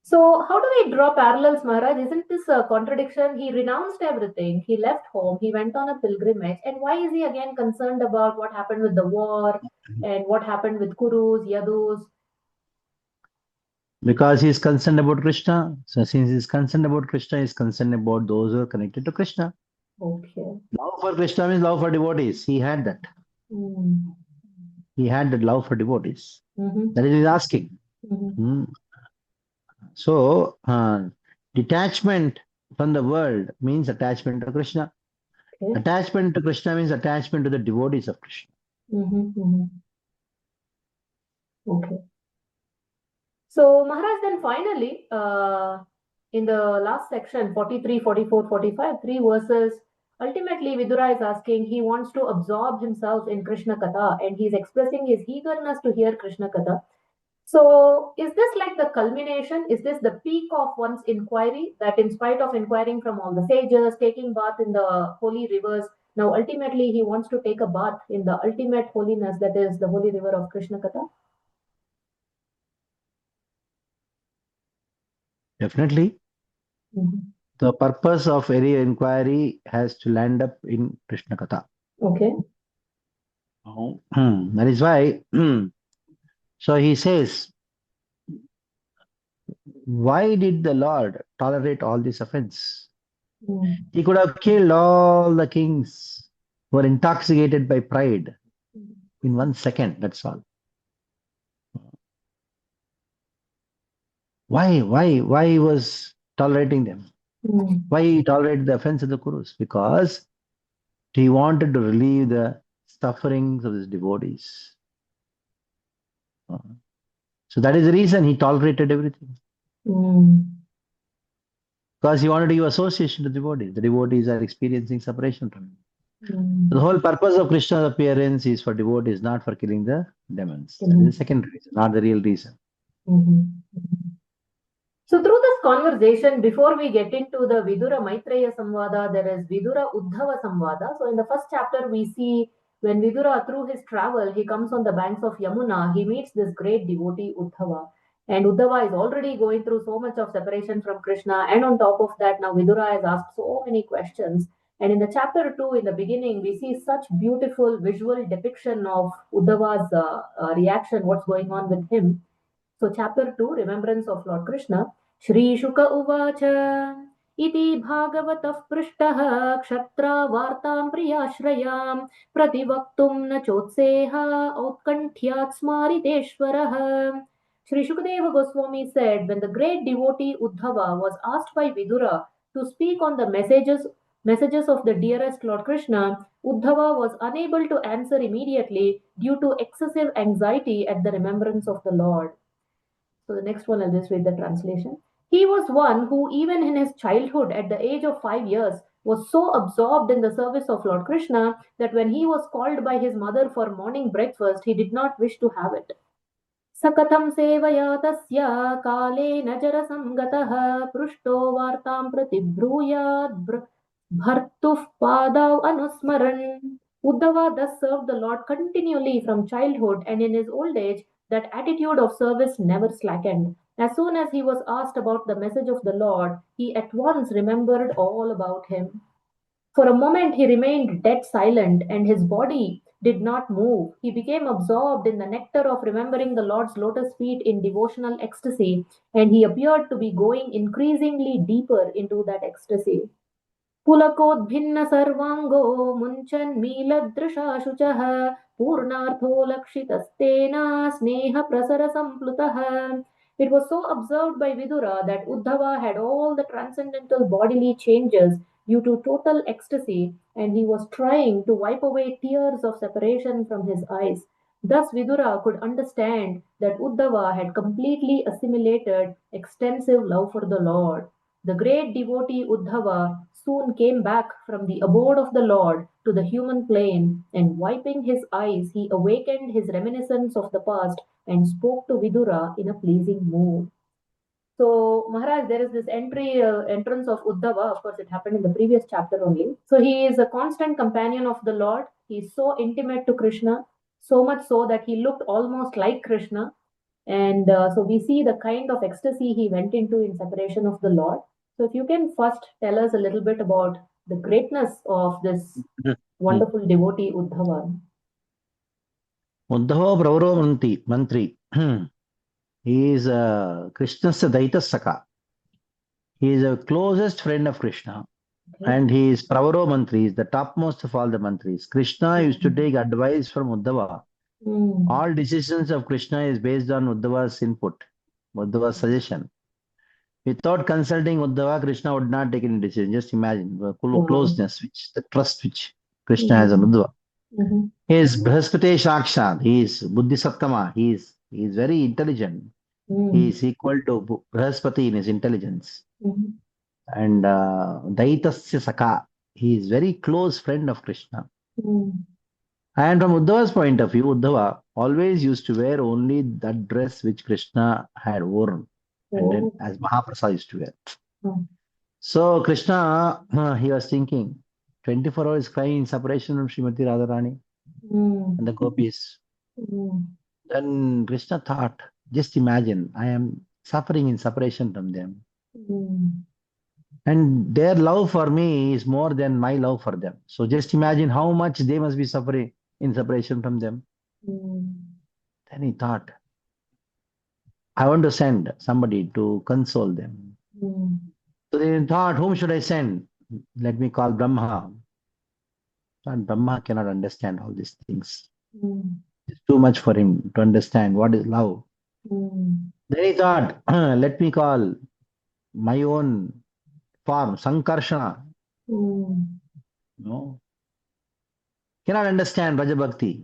So, how do we draw parallels, Maharaj? Isn't this a contradiction? He renounced everything. He left home. He went on a pilgrimage. And why is he again concerned about what happened with the war and what happened with Kurus, Yadus? Because he is concerned about Krishna. So since he is concerned about Krishna, he is concerned about those who are connected to Krishna. Okay. Love for Krishna means love for devotees. He had that. Mm. He had that love for devotees. Mm-hmm. That is he's asking. Mm-hmm. Hmm. So detachment from the world means attachment to Krishna. Okay. Attachment to Krishna means attachment to the devotees of Krishna. Mm-hmm. Mm-hmm. Okay. So, Maharaj, then finally, in the last section, 43, 44, 45, 3 verses, ultimately Vidura is asking, he wants to absorb himself in Krishna Katha and he's expressing his eagerness to hear Krishna Katha. So, is this like the culmination? Is this the peak of one's inquiry? That in spite of inquiring from all the sages, taking bath in the holy rivers, now ultimately he wants to take a bath in the ultimate holiness, that is the holy river of Krishna Katha? Definitely. Mhm. The purpose of every inquiry has to land up in Krishna Katha. Okay. That is why, so he says, why did the Lord tolerate all this offense? Mm. He could have killed all the kings who were intoxicated by pride in 1 second, that's all. Why he was tolerating them? Mm. Why he tolerated the offense of the Kurus? Because he wanted to relieve the sufferings of his devotees. So that is the reason he tolerated everything. Mm. Because he wanted to give association to the devotees. The devotees are experiencing separation from him. Mm. The whole purpose of Krishna's appearance is for devotees, not for killing the demons. That is the second reason, not the real reason. Mhm. So, through this conversation, before we get into the Vidura Maitreya Samvada, there is Vidura Uddhava Samvada. So, in the first chapter, we see when Vidura, through his travel, he comes on the banks of Yamuna, he meets this great devotee Uddhava. And Uddhava is already going through so much of separation from Krishna. And on top of that, now Vidura has asked so many questions. And in the chapter 2, in the beginning, we see such beautiful visual depiction of Uddhava's reaction, what's going on with him. So, chapter 2, Remembrance of Lord Krishna. Shri Shuka Uvacha Iti Bhagavatav Prishtah Kshatra Vartam Priyashrayam Prativaktum Na Chotseha Outkantyat Smariteshwarah. Shri Shukadeva Goswami said, when the great devotee Uddhava was asked by Vidura to speak on the messages of the dearest Lord Krishna, Uddhava was unable to answer immediately due to excessive anxiety at the remembrance of the Lord. So the next one, I'll just read the translation. He was one who, even in his childhood, at the age of 5 years, was so absorbed in the service of Lord Krishna that when he was called by his mother for morning breakfast, he did not wish to have it. सकथं सेवया तस्य कालेन जरसङ्गतः पृष्टो वार्तां प्रतिब्रूयाद् भर्तुः पादौ अनुस्मरन्. Uddhava thus served the Lord continually from childhood, and in his old age, that attitude of service never slackened. As soon as he was asked about the message of the Lord, he at once remembered all about him. For a moment he remained dead silent, and his body did not move. He became absorbed in the nectar of remembering the Lord's lotus feet in devotional ecstasy, and he appeared to be going increasingly deeper into that ecstasy. पुलकोद्भिन्न सर्वाङ्गो मुञ्चन्मीलदृशा शुचः पूर्णार्थो लक्षितस्तेन स्नेहप्रसरसम्प्लुतः. It was so observed by Vidura that Uddhava had all the transcendental bodily changes due to total ecstasy, and he was trying to wipe away tears of separation from his eyes. Thus, Vidura could understand that Uddhava had completely assimilated extensive love for the Lord. The great devotee Uddhava soon came back from the abode of the Lord to the human plane, and wiping his eyes, he awakened his reminiscence of the past and spoke to Vidura in a pleasing mood. So, Maharaj, there is this entrance of Uddhava. Of course, it happened in the previous chapter only. So, he is a constant companion of the Lord. He is so intimate to Krishna, so much so that he looked almost like Krishna. And so, we see the kind of ecstasy he went into in separation of the Lord. So, if you can first tell us a little bit about the greatness of this wonderful devotee Uddhava. Uddhava Pravaro Mantri. He is Krishna's Daita Saka. He is a closest friend of Krishna. Okay. And he is Pravaro Mantri, is the topmost of all the mantris. Krishna used to take advice from Uddhava. All decisions of Krishna is based on Uddhava's input, Uddhava's suggestion. Without consulting Uddhava, Krishna would not take any decision. Just imagine the closeness, the trust which Krishna has on Uddhava. He is Brihaspati Shakshat. He is Buddhi Sattama. He is very intelligent. He is equal to Brahaspati in his intelligence. And Daitasya Sakha, he is very close friend of Krishna. And from Uddhava's point of view, Uddhava always used to wear only that dress which Krishna had worn, and then as Mahaprasad used to wear. So Krishna, he was thinking, 24 hours crying in separation from Srimati Radharani and the gopis. Then Krishna thought, just imagine, I am suffering in separation from them. And their love for me is more than my love for them. So just imagine how much they must be suffering in separation from them. Then he thought, I want to send somebody to console them. So they thought, whom should I send? Let me call Brahma. And Brahma cannot understand all these things. It's too much for him to understand what is love. Then he thought, let me call my own form, Sankarshana. No. Cannot understand Raja Bhakti.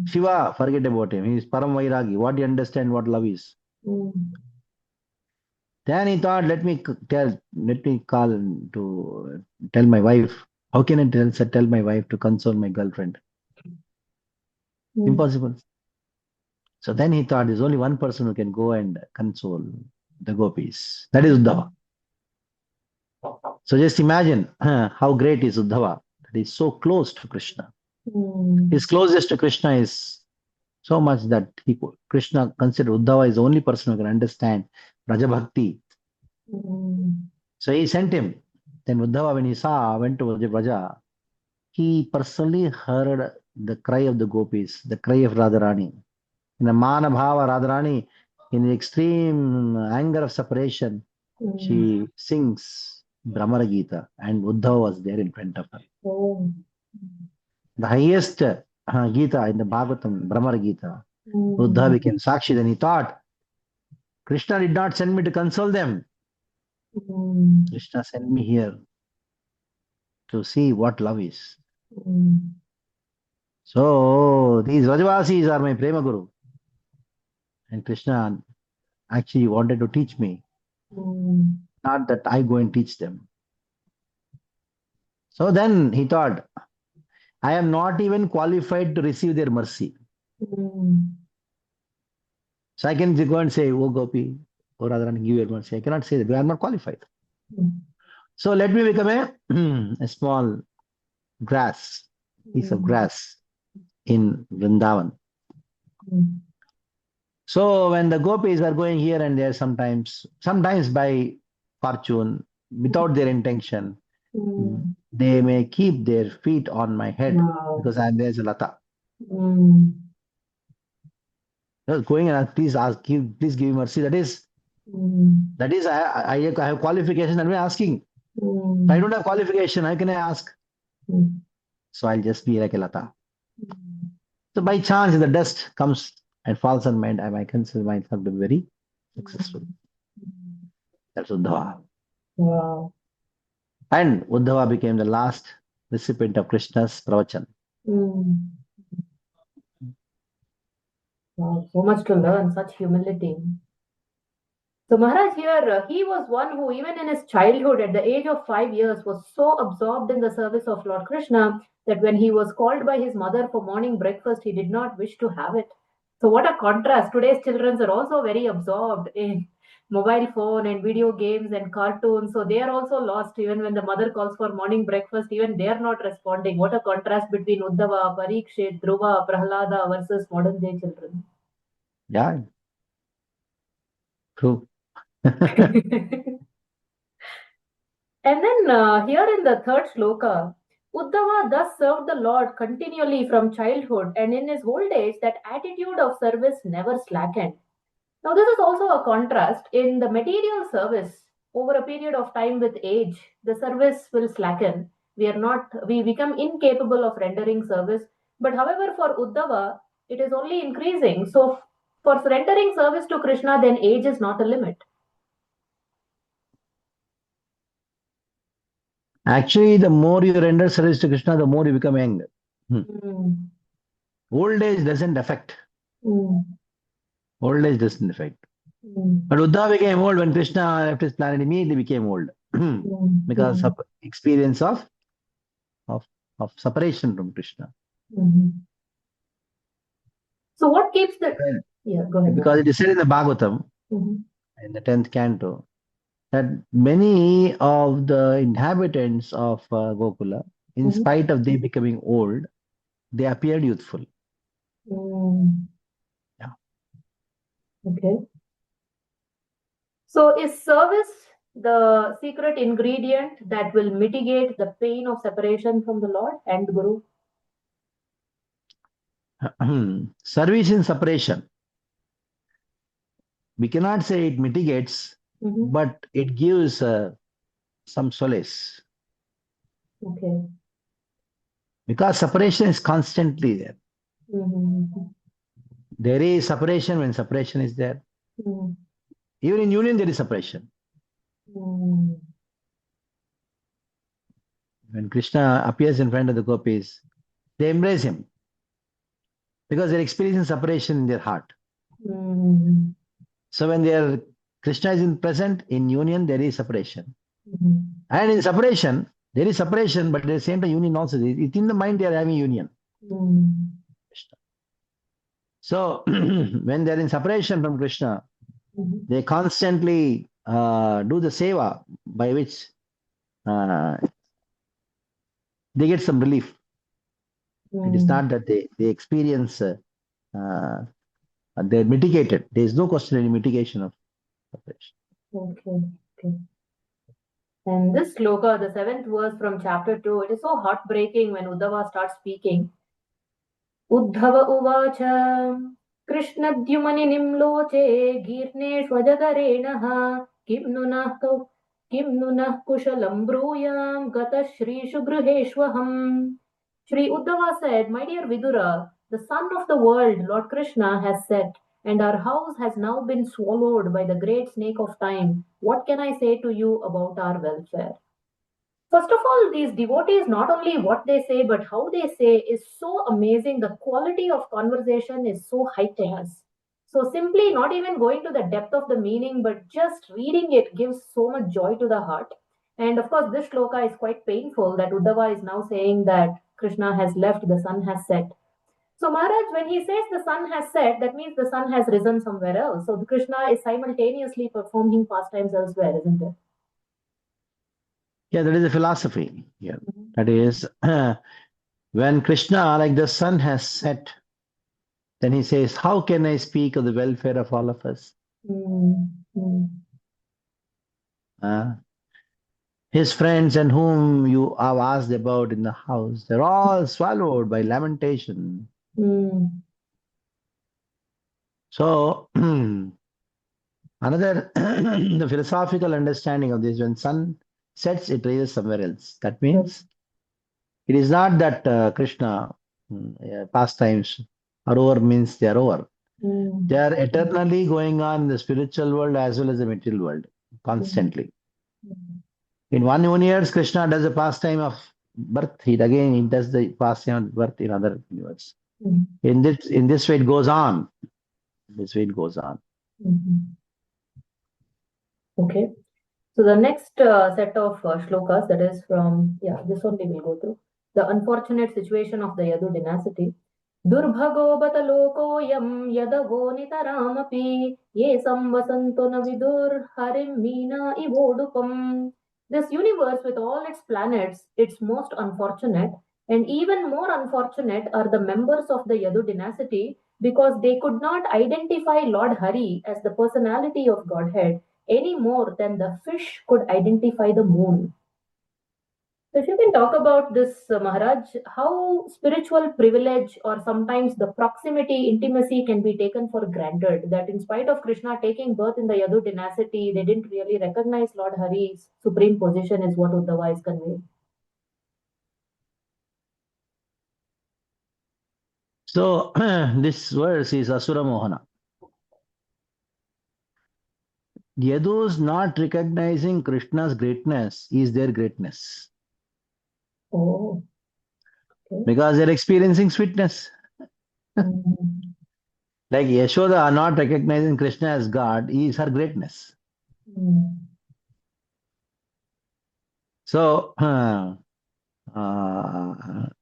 Shiva, forget about him. He is Param Vairagi. What do you understand what love is? Then he thought, let me call to tell my wife. How can I tell my wife to console my girlfriend? Impossible. So then he thought, there's only one person who can go and console the gopis. That is Uddhava. So just imagine how great is Uddhava. That is so close to Krishna. His closest to Krishna is so much that Krishna considered Uddhava is the only person who can understand Raja Bhakti. So he sent him. Then Uddhava, when he went to Vraja, he personally heard the cry of the gopis, the cry of Radharani. In the Mana Bhava, Radharani, in the extreme anger of separation, she sings Brahma Gita, and Uddhava was there in front of her. The highest Gita in the Bhagavatam, Brahma Gita. Uddhava became Sakshi. Then he thought, Krishna did not send me to console them. Krishna sent me here to see what love is. So these Vrajavasis are my Prema Guru. And Krishna actually wanted to teach me. Not that I go and teach them. So then he thought, I am not even qualified to receive their mercy. So I can go and say, oh Gopi, oh Radharani, give your mercy. I cannot say that. I am not qualified. So let me become a small piece of grass in Vrindavan. So when the gopis are going here and there, sometimes by fortune, without their intention, they may keep their feet on my head because I am there as a lata. Just going and please give me mercy. That is I have qualification. I'm asking. If I don't have qualification, how can I ask? So I'll just be like a lata. So by chance, if the dust comes and falls on my head, I consider myself to be very successful. That's Uddhava. Wow. And Uddhava became the last recipient of Krishna's pravachan. Wow, so much to learn, such humility. So Maharaj here, he was one who even in his childhood at the age of 5 years was so absorbed in the service of Lord Krishna that when he was called by his mother for morning breakfast, he did not wish to have it. So what a contrast. Today's children are also very absorbed in mobile phone and video games and cartoons. So they are also lost even when the mother calls for morning breakfast, even they are not responding. What a contrast between Uddhava, Parikshit, Dhruva, Prahlada versus modern day children. Yeah, true. And then here in the third shloka, Uddhava thus served the Lord continually from childhood, and in his old age, that attitude of service never slackened. Now, this is also a contrast. In the material service, over a period of time with age, the service will slacken. We become incapable of rendering service. But however, for Uddhava, it is only increasing. So, for rendering service to Krishna, then age is not a limit. Actually, the more you render service to Krishna, the more you become young. Old age doesn't affect. Old age doesn't affect. But Uddhava became old when Krishna left his planet, immediately became old because of experience of, of separation from Krishna. So what keeps the... Yeah, go ahead. Because it is said in the Bhagavatam, in the 10th canto, that many of the inhabitants of Gokula, in spite of they becoming old, they appeared youthful. Yeah. Okay. So is service the secret ingredient that will mitigate the pain of separation from the Lord and Guru? Service in separation. We cannot say it mitigates, but it gives some solace. Okay. Because separation is constantly there. There is separation when separation is there. Even in union, there is separation. When Krishna appears in front of the gopis, they embrace him because they're experiencing separation in their heart. So when Krishna is present in union, there is separation. And in separation, there is separation, but at the same time, union also. Within the mind, they are having union. So when they're in separation from Krishna, they constantly do the seva by which they get some relief. It is not that they experience, they're mitigated. There is no question any mitigation of separation. Okay. And this sloka, the 7th verse from chapter 2, it is so heartbreaking when Uddhava starts speaking. Uddhava uvacha Krishnadhyumani nimloche girneshvajagarenaha kim nunah kushalam bruyam gata shrishu gruheshvaham. Shri Uddhava said, My dear Vidura, the sun of the world, Lord Krishna, has set, and our house has now been swallowed by the great snake of time. What can I say to you about our welfare? First of all, these devotees, not only what they say, but how they say is so amazing. The quality of conversation is so high class. So simply not even going to the depth of the meaning, but just reading it gives so much joy to the heart. And of course, this shloka is quite painful that Uddhava is now saying that Krishna has left, the sun has set. So Maharaj, when he says the sun has set, that means the sun has risen somewhere else. So Krishna is simultaneously performing pastimes elsewhere, isn't it? Yeah, that is a philosophy here. That is, when Krishna, like the sun has set, then he says, how can I speak of the welfare of all of us? His friends and whom you have asked about in the house, they're all swallowed by lamentation. So, another the philosophical understanding of this, when sun sets, it rises somewhere else. That means it is not that Krishna pastimes are over means they are over. They are eternally going on in the spiritual world as well as the material world, constantly. In one universe, Krishna does the pastime of birth. He does the pastime of birth in other universe. In this way, it goes on. This way, it goes on. Okay. So the next set of shlokas, that is from, this only we'll go through. The unfortunate situation of the Yadu dynasty. Durbhago batalokoyam yadavo nitaramapi ye samvasanto navidur harim meena ivodupam. This universe with all its planets, it's most unfortunate, and even more unfortunate are the members of the Yadu dynasty because they could not identify Lord Hari as the personality of Godhead any more than the fish could identify the moon. So if you can talk about this, Maharaj, how spiritual privilege or sometimes the proximity, intimacy can be taken for granted, that in spite of Krishna taking birth in the Yadu dynasty, they didn't really recognize Lord Hari's supreme position is what Uddhava is conveying. So, this verse is Asura Mohana. Yadus not recognizing Krishna's greatness is their greatness. Oh. Okay. Because they're experiencing sweetness. Like Yashoda not recognizing Krishna as God is her greatness. So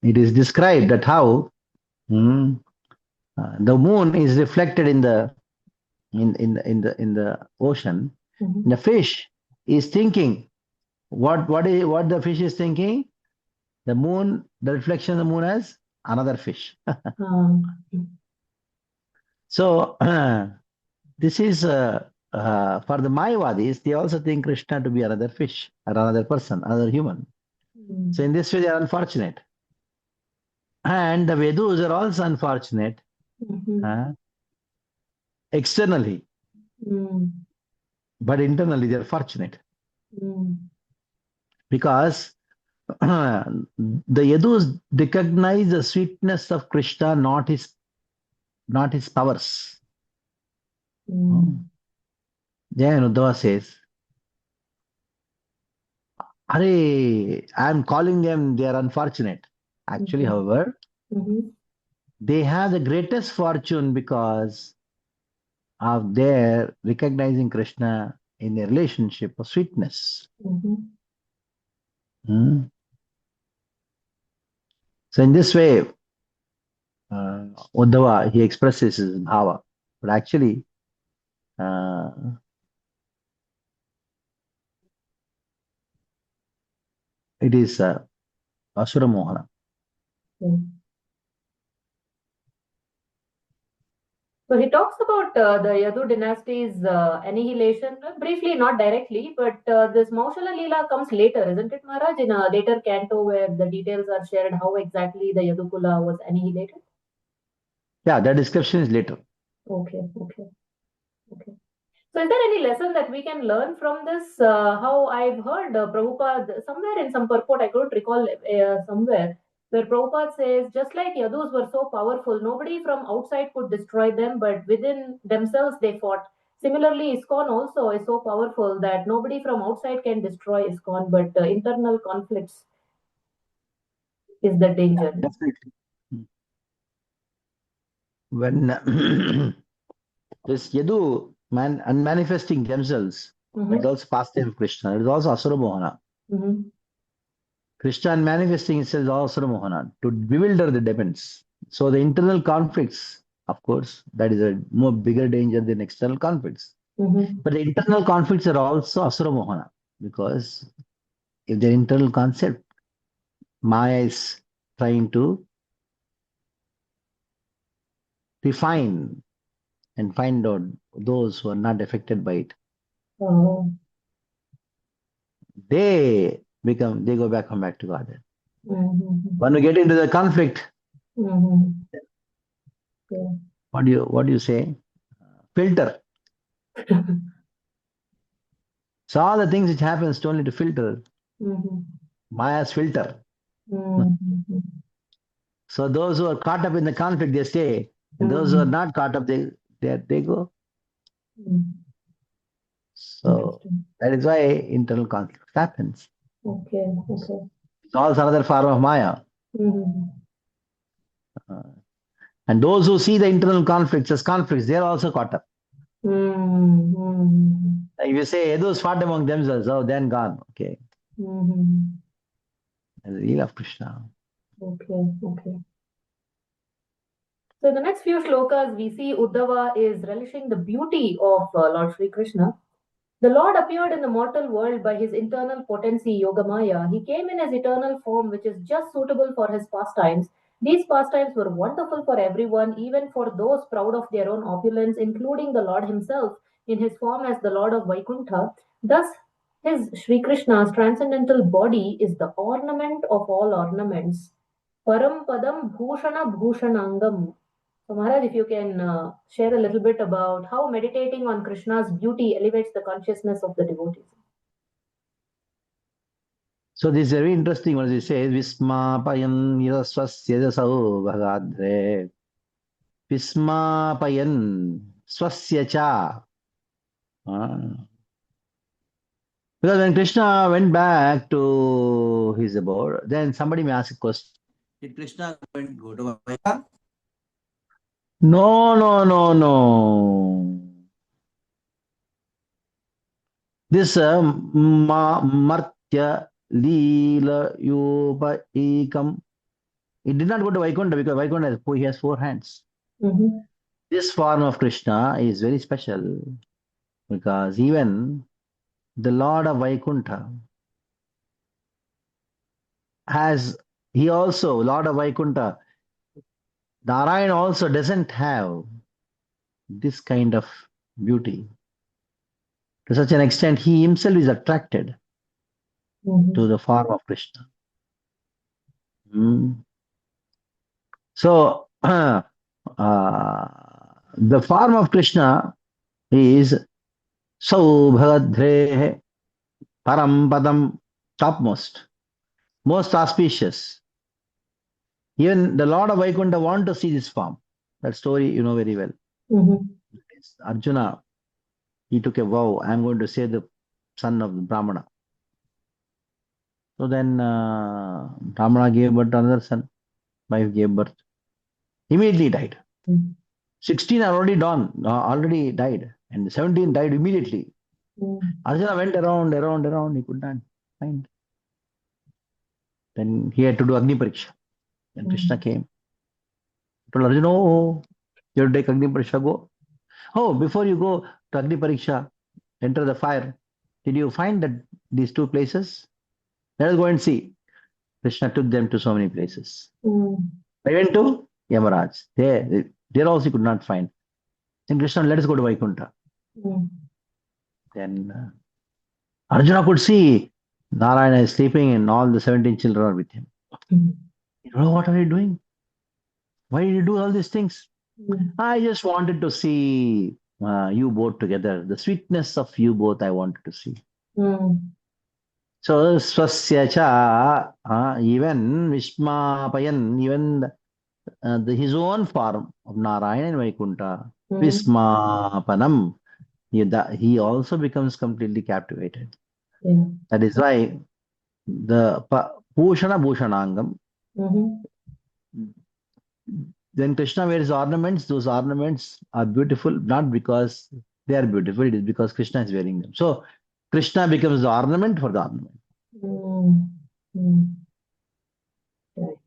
it is described that how the moon is reflected in the ocean. The fish is thinking what the fish is thinking. The moon, the reflection of the moon as another fish. So this is for the Mayavadis. They also think Krishna to be another fish or another person, another human. So in this way, they are unfortunate. And the Vedus are also unfortunate externally, but internally they are fortunate because the Yadus recognize the sweetness of Krishna, not his powers. Then Uddhava says, Hare, I am calling them, they are unfortunate. Actually, however, they have the greatest fortune because of their recognizing Krishna in a relationship of sweetness. So in this way, Uddhava, he expresses his bhava. But actually, it is Asura Mohana. So he talks about the Yadu dynasty's annihilation, briefly, not directly, but this Maushala Leela comes later, isn't it, Maharaj? In a later canto where the details are shared how exactly the Yadukula was annihilated? Yeah, that description is later. Okay. So is there any lesson that we can learn from this? How I've heard Prabhupada, somewhere in some purport, I don't recall somewhere, where Prabhupada says, just like Yadus were so powerful, nobody from outside could destroy them, but within themselves they fought. Similarly, ISKCON also is so powerful that nobody from outside can destroy ISKCON, but internal conflicts is the danger. Definitely. When this Yadu manifesting themselves, it is also pastime of Krishna. It is also Asura Mohana. Krishna manifesting itself is also Asura Mohana to bewilder the demons. So the internal conflicts, of course, that is a more bigger danger than external conflicts. But the internal conflicts are also Asura Mohana because if the internal concept, Maya is trying to refine and find out those who are not affected by it. They go back, come back to God. When we get into the conflict, what do you say? Filter. So all the things which happens only to filter. Maya's filter. So those who are caught up in the conflict, they stay. And those who are not caught up, they go. So that is why internal conflict happens. Okay. It's also another form of Maya. And those who see the internal conflicts as conflicts, they are also caught up. If you say those fought among themselves, oh, then gone. Okay. As the wheel of Krishna. Okay. So in the next few shlokas, we see Uddhava is relishing the beauty of Lord Sri Krishna. The Lord appeared in the mortal world by his internal potency, Yogamaya. He came in his eternal form, which is just suitable for his pastimes. These pastimes were wonderful for everyone, even for those proud of their own opulence, including the Lord himself in his form as the Lord of Vaikuntha. Thus, his Sri Krishna's transcendental body is the ornament of all ornaments. Param Padam Bhushana Bhushanangam. So, Maharaj, if you can share a little bit about how meditating on Krishna's beauty elevates the consciousness of the devotees. So this is very interesting what he says, Vismapayan yaswasya jasau bhagadre. Vismapayan swasya cha. Because when Krishna went back to his abode, then somebody may ask a question. Did Krishna go to Vaikuntha? No, no, no, no. This Martya Leela Yopa Ekam. It did not go to Vaikuntha because Vaikuntha he has four hands. Mhm. This form of Krishna is very special because even the Lord of Vaikuntha has, he also, Lord of Vaikuntha, Narayan also doesn't have this kind of beauty. To such an extent, he himself is attracted to Mhm. the form of Krishna. Hmm. So, the form of Krishna is Saubhadre Parampadam, topmost, most auspicious. Even the Lord of Vaikuntha want to see this form. That story you know very well. Mhm. Arjuna, he took a vow, I am going to save the son of the Brahmana. So then Brahmana gave birth to another son. Wife gave birth. Immediately died. Mhm. 16 are already died. And 17 died immediately. Mhm. Arjuna went around. He could not find. Then he had to do Agni Pariksha. Then Krishna Mhm. came. Told Arjuna, oh, you have to take Agni Pariksha, go. Oh, before you go to Agni Pariksha, enter the fire. Did you find that these two places? Let us go and see. Krishna took them to so many places. Mhm. They went to Yamaraj. There also he could not find. Then Krishna, let us go to Vaikuntha. Mhm. Then Arjuna could see Narayana is sleeping and all the 17 children are with him. Mhm. Oh, what are you doing? Why did you do all these things? Mhm. I just wanted to see you both together. The sweetness of you both I wanted to see. Mhm. So swasya cha, even Vishmapayan, even his own form of Narayana and Vaikuntha, Mhm. Vismapanam, he also becomes completely captivated. Yeah. That is why the Bhushana Bhushanangam, Mhm. when Krishna wears ornaments, those ornaments are beautiful not because they are beautiful, it is because Krishna is wearing them. So Krishna becomes the ornament for the ornament. Mhm. Mhm. Right.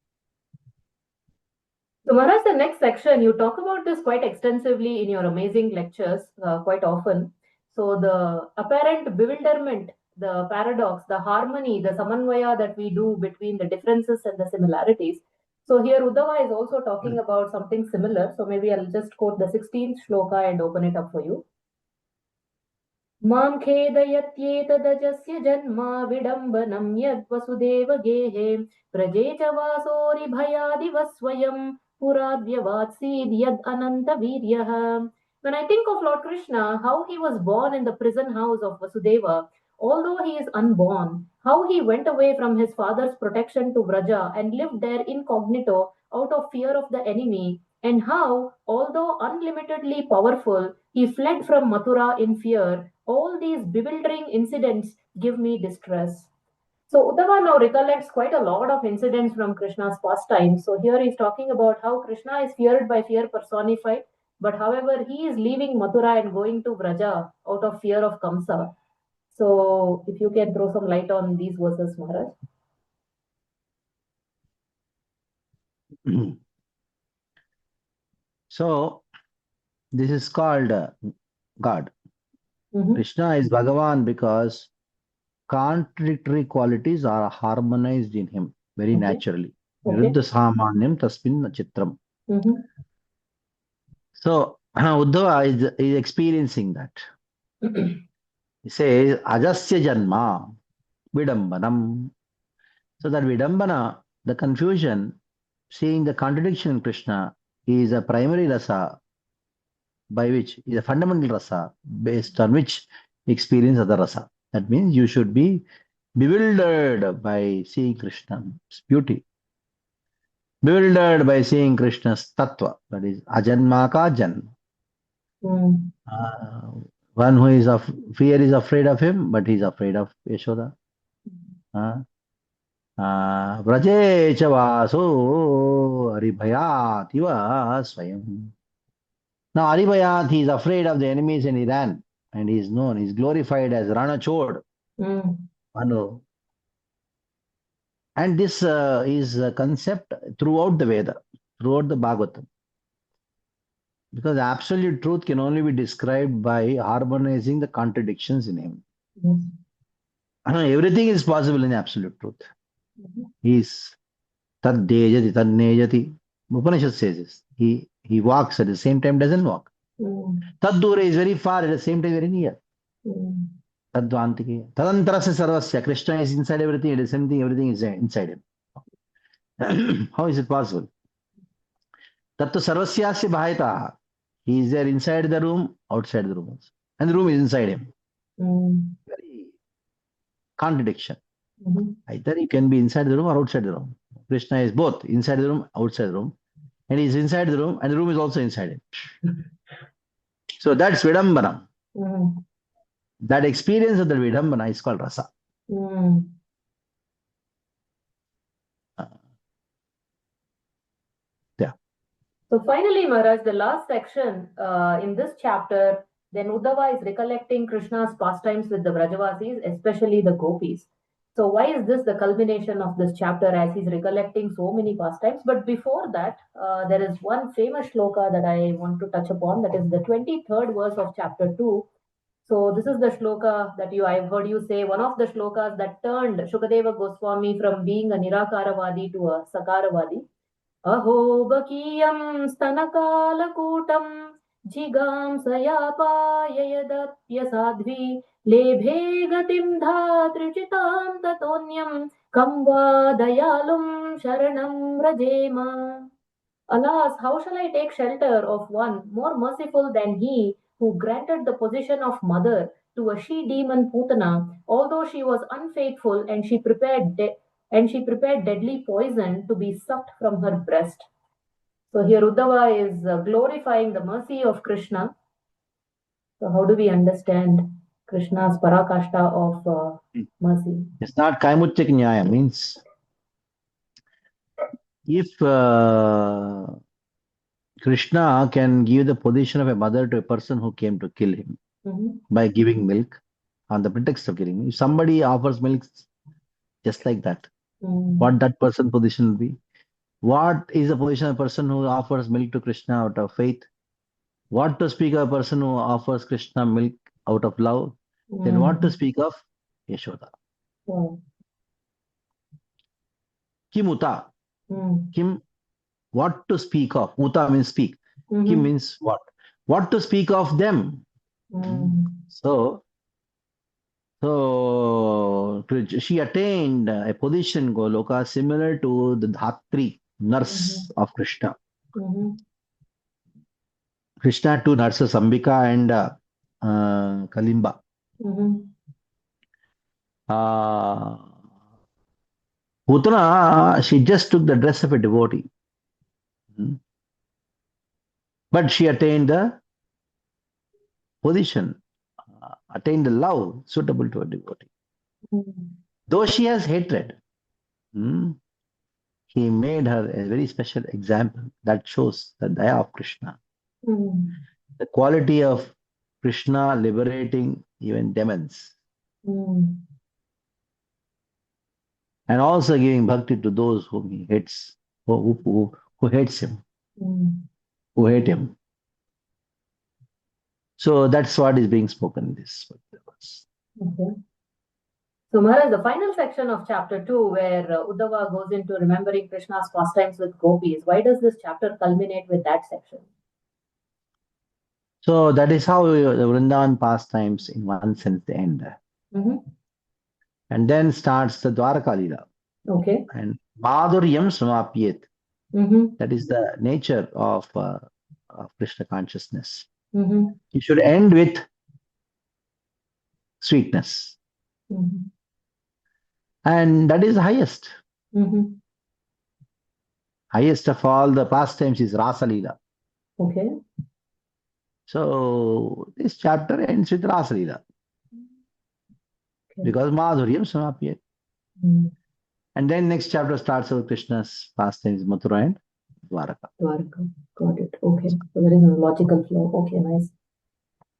So, Maharaj, the next section, you talk about this quite extensively in your amazing lectures, quite often. So, the apparent bewilderment, the paradox, the harmony, the samanvaya that we do between the differences and the similarities. So, here Uddhava is also talking about something similar. So, maybe I'll just quote the 16th shloka and open it up for you. मां खेदयत्येतदजस्य जन्म विडम्बनं यद्वसुदेव गेहे प्रजे च वासोरिभयादिव स्वयं पुराद्यवात्सीद् यद् अनन्तवीर्यः. When I think of Lord Krishna, how he was born in the prison house of Vasudeva, although he is unborn, how he went away from his father's protection to Vraja and lived there incognito out of fear of the enemy, and how, although unlimitedly powerful, he fled from Mathura in fear, all these bewildering incidents give me distress. So Uddhava now recollects quite a lot of incidents from Krishna's pastime. So here he's talking about how Krishna is feared by fear personified, but however he is leaving Mathura and going to Vraja out of fear of Kamsa. So if you can throw some light on these verses, Maharaj. So this is called God. Mm-hmm. Krishna is Bhagavan because contradictory qualities are harmonized in him very Okay. naturally. Okay. Viruddha samanyam tasmin chitram. Mm-hmm. So Uddhava is experiencing that. He says, Ajasya Janma, Vidambanam. So that Vidambana, the confusion, seeing the contradiction in Krishna, is a primary rasa by which is a fundamental rasa based on which experience other rasa. That means you should be bewildered by seeing Krishna's beauty, bewildered by seeing Krishna's tattva, that is ajanmaka jan. Mm. Uh, one who is of fear is afraid of him, but he is afraid of Yashoda. Uh, व्रजे च वासो हरिभयातिव स्वयं. Now, Aribayat, he is afraid of the enemies and he ran. And he is known, he is glorified as Ranachod, Manu. And this is a concept throughout the Veda, throughout the Bhagavatam. Because absolute truth can only be described by harmonizing the contradictions in him. Everything is possible in absolute truth. He is tad dejati, tad nejati. Upanishad says this. He walks at the same time, doesn't walk. Tad dura is very far, at the same time very near. Tadvantike. Tadantarasya sarvasya. Krishna is inside everything, it is the same thing, everything is inside him. How is it possible? Tattu sarvasyasya bhayata. He is there inside the room, outside the room also. And the room is inside him. Very contradiction. Either you can be inside the room or outside the room. Krishna is both inside the room, outside the room. And he is inside the room, and the room is also inside him. So that's Vidambana. That experience of the Vidambana is called Rasa. Yeah. So finally, Maharaj, the last section in this chapter, then Uddhava is recollecting Krishna's pastimes with the Vrajavasis, especially the gopis. So why is this the culmination of this chapter as he's recollecting so many pastimes? But before that, there is one famous shloka that I want to touch upon. That is the 23rd verse of chapter 2. So this is the shloka that I've heard you say, one of the shlokas that turned Sukadeva Goswami from being a Nirakaravadi to a Sakaravadi. Aho bakiyam stanakalakutam jigam sayapayayadapya sadhvi lebhe gatim dhatrichitam tatonyam kamva dayalum sharanam rajema. Alas, how shall I take shelter of one more merciful than he who granted the position of mother to a she-demon Putana, although she was unfaithful and she prepared deadly poison to be sucked from her breast. So here Uddhava is glorifying the mercy of Krishna. So how do we understand Krishna's parakashta of mercy? It's not Kaimuttik Nyaya, means if Krishna can give the position of a mother to a person who came to kill him by giving milk on the pretext of killing him, if somebody offers milk just like that, what that person's position will be? What is the position of a person who offers milk to Krishna out of faith? What to speak of a person who offers Krishna milk out of love? Then what to speak of Yashoda? Kim Uta? Kim, what to speak of? Uta means speak. Kim means what? What to speak of them? So she attained a position, Goloka, similar to the Dhatri, nurse of Krishna. Krishna had two nurses, Ambika and Kalimba. Putana, she just took the dress of a devotee. But she attained the position, attained the love suitable to a devotee. Though she has hatred, he made her a very special example that shows the daya of Krishna. The quality of Krishna liberating even demons. And also giving bhakti to those whom he hates, who hates him, who hate him. So that's what is being spoken in this verse. Okay. So Maharaj, the final section of chapter 2, where Uddhava goes into remembering Krishna's pastimes with gopis, why does this chapter culminate with that section? So that is how the Vrindavan pastimes, in one sense, they end. And then starts the Dwaraka Lila. Okay. And Madhuryam Samapyet. That is the nature of Krishna consciousness. It should end with sweetness. And that is the highest. Highest of all the pastimes is Rasa Lila. Okay. So this chapter ends with Rasa Lila. Because Madhuryam Samapyet. And then next chapter starts with Krishna's pastimes, Mathura and Dwaraka. Dwarka. Got it. Okay. So there is a logical flow. Okay, nice.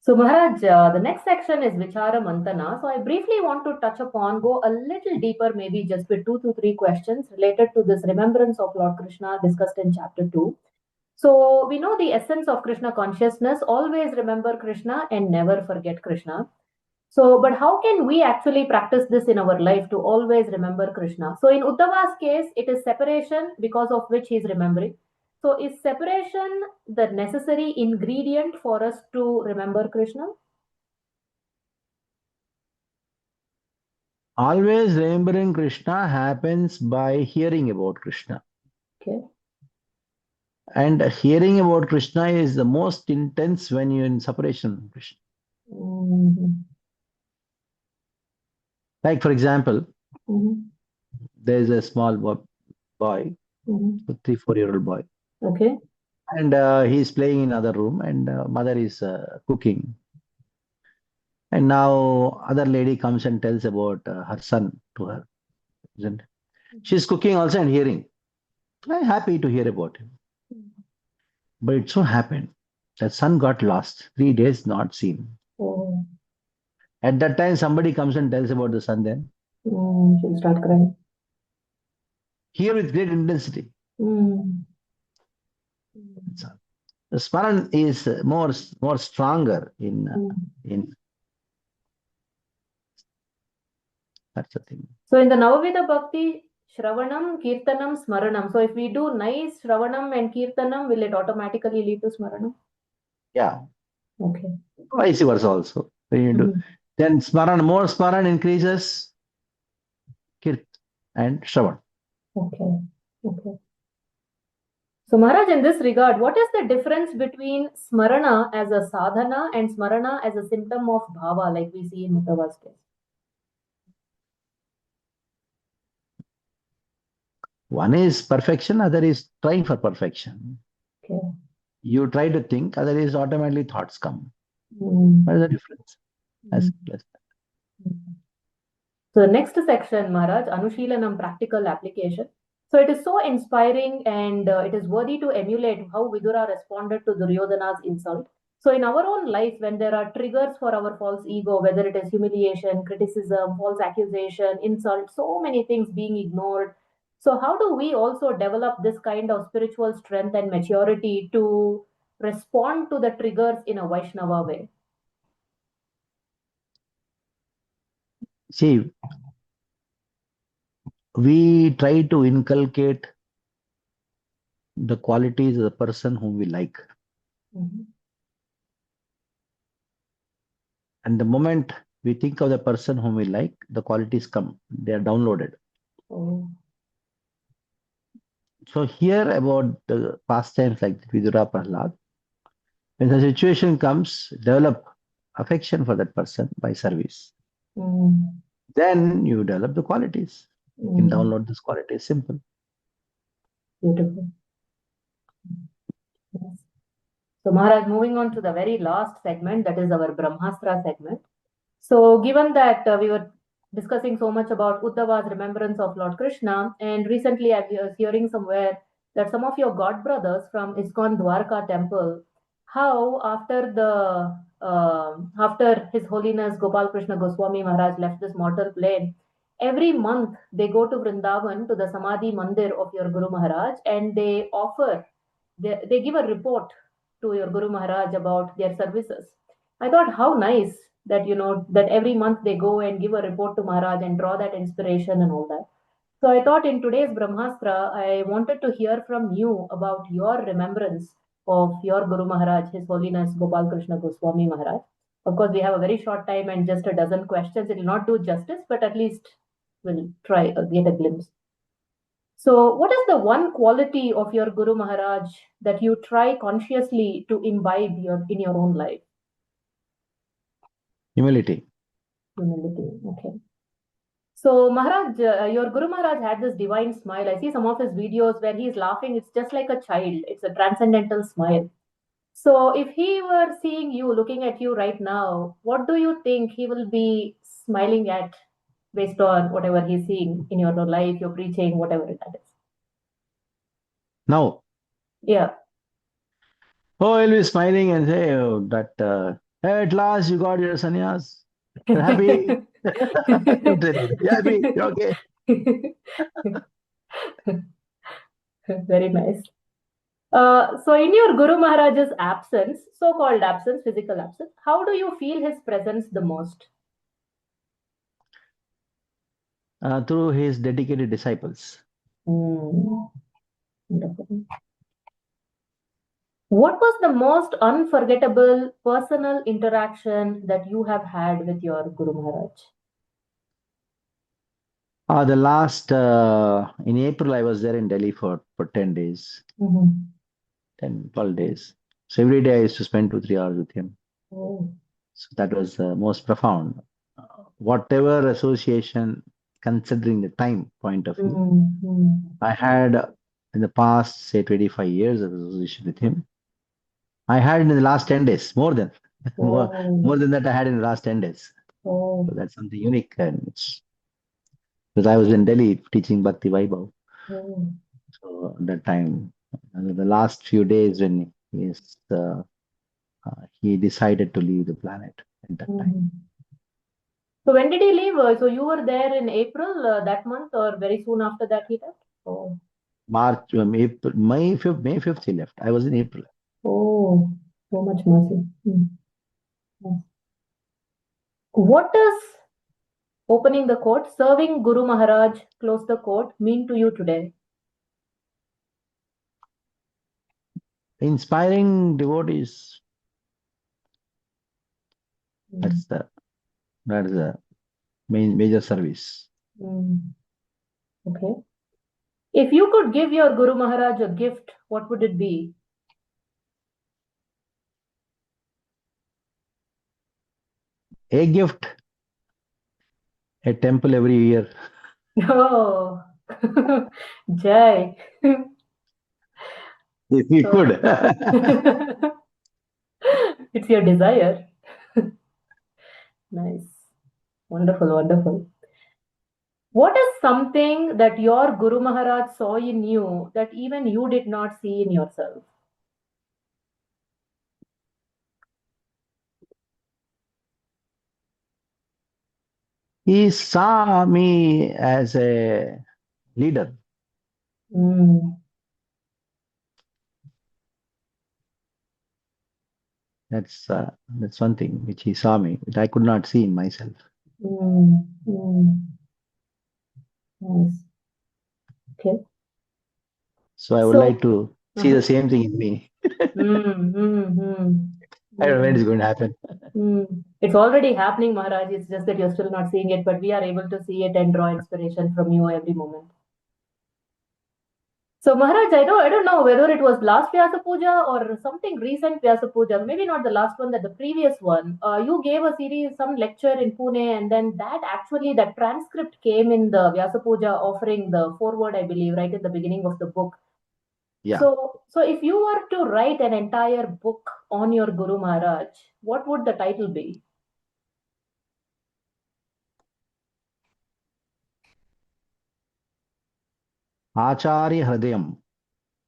So Maharaj, the next section is Vichara Mantana. So I briefly want to touch upon, go a little deeper, maybe just with 2 to 3 questions related to this remembrance of Lord Krishna discussed in chapter 2. So we know the essence of Krishna consciousness, always remember Krishna and never forget Krishna. So, but how can we actually practice this in our life to always remember Krishna? So in Uddhava's case, it is separation because of which he is remembering. So is separation the necessary ingredient for us to remember Krishna? Always remembering Krishna happens by hearing about Krishna. Okay. And hearing about Krishna is the most intense when you're in separation from Krishna. Mhm. Like, for example, Mhm. there's a small boy, Mhm. a 3, 4-year-old boy, Okay. and he's playing in another room, and mother is cooking. And now other lady comes and tells about her son to her. Isn't it? She's cooking also and hearing. I'm happy to hear about him. But it so happened that son got lost, 3 days not seen. Oh. At that time, somebody comes and tells about the son, then She'll start crying. hear with great intensity. Mm. That's all. The Smaran is more stronger in that's the thing. So in the Navavida Bhakti, Shravanam, Kirtanam, Smaranam. So if we do nice Shravanam and Kirtanam, will it automatically lead to Smaranam? Yeah, Okay. vice versa also. When you do, Mhm. then more Smaran increases Kirt and Shravan. Okay. Okay. So Maharaj, in this regard, what is the difference between Smarana as a sadhana and Smarana as a symptom of bhava, like we see in Uddhava's case? One is perfection, other is trying for perfection. Okay. You try to think, other is automatically thoughts come. Mm. What is the difference? As Mm. simple as that. Mm. So the next section, Maharaj, Anushilanam, practical application. So it is so inspiring and it is worthy to emulate how Vidura responded to Duryodhana's insult. So in our own life, when there are triggers for our false ego, whether it is humiliation, criticism, false accusation, insult, so many things being ignored. So how do we also develop this kind of spiritual strength and maturity to respond to the triggers in a Vaishnava way? See, we try to inculcate the qualities of the person whom we like. Mhm. And the moment we think of the person whom we like, the qualities come. They are downloaded. Oh. So here about the pastimes like Vidura Prahlad, when the situation comes, develop affection for that person by service. Mm. Then you develop the qualities. You can Mm. download this quality. Simple. Beautiful. Yes. So, Maharaj, moving on to the very last segment, that is our Brahmastra segment. So, given that we were discussing so much about Uddhava's remembrance of Lord Krishna, and recently I was hearing somewhere that some of your god brothers from ISKCON Dwarka temple, how after His Holiness Gopal Krishna Goswami Maharaj left this mortal plane, every month they go to Vrindavan to the Samadhi Mandir of your Guru Maharaj, and they give a report to your Guru Maharaj about their services. I thought how nice that that every month they go and give a report to Maharaj and draw that inspiration and all that. So I thought in today's Brahmastra, I wanted to hear from you about your remembrance of your Guru Maharaj, His Holiness Gopal Krishna Goswami Maharaj. Of course, we have a very short time and just a dozen questions. It will not do justice, but at least we'll try get a glimpse. So, what is the one quality of your Guru Maharaj that you try consciously to imbibe in your own life? Humility. Humility. Okay. So, Maharaj, your Guru Maharaj had this divine smile. I see some of his videos where he's laughing. It's just like a child. It's a transcendental smile. So, if he were seeing you, looking at you right now, what do you think he will be smiling at based on whatever he's seeing in your life, your preaching, whatever that is? Now, Yeah. Oh, he'll be smiling and say, oh, that, hey, at last you got your sannyas. You're happy? He'll tell you, "You happy? You're okay." Very nice. So, in your Guru Maharaj's absence, so-called absence, physical absence, how do you feel his presence the most? Through his dedicated disciples. Hmm. Wonderful. What was the most unforgettable personal interaction that you have had with your Guru Maharaj? The last, in April, I was there in Delhi for 10 days, Mhm. 10, 12 days. So every day I used to spend 2, 3 hours with him. Oh. So that was most profound. Whatever association, considering the time point of view, Mhm. I had in the past, say, 25 years of association with him. I had in the last 10 days, more than more Oh. than that I had in the last 10 days. Oh. So that's something unique. And it's because I was in Delhi teaching Bhakti Vaibhav. Oh. So at that time, the last few days when he decided to leave the planet at that time. Mhm. So when did he leave? So you were there in April that month, or very soon after that he left? Oh. March, April, May 5th he left. I was in April. Oh. So much mercy. Yes. What does opening the quote, serving Guru Maharaj, close the quote, mean to you today? Inspiring devotees. Mm. That's the major service. Okay. If you could give your Guru Maharaj a gift, what would it be? A gift, a temple every year. Oh, Jai. If we So, could. it's your desire. Nice. Wonderful, wonderful. What is something that your Guru Maharaj saw in you that even you did not see in yourself? He saw me as a leader. Mm. That's one thing which he saw me, which I could not see in myself. Mm. Mm. Nice. Okay. So I would like So, to see uh-huh. the same thing in me. I don't know when it's going to happen. It's already happening, Maharaj. It's just that you're still not seeing it, but we are able to see it and draw inspiration from you every moment. So, Maharaj, I don't know whether it was last Vyasa Puja or something recent Vyasa Puja, maybe not the last one, that the previous one. You gave a series, some lecture in Pune, and then that transcript came in the Vyasa Puja offering the foreword, I believe, right in the beginning of the book. Yeah. So if you were to write an entire book on your Guru Maharaj, what would the title be? Acharya Hridayam.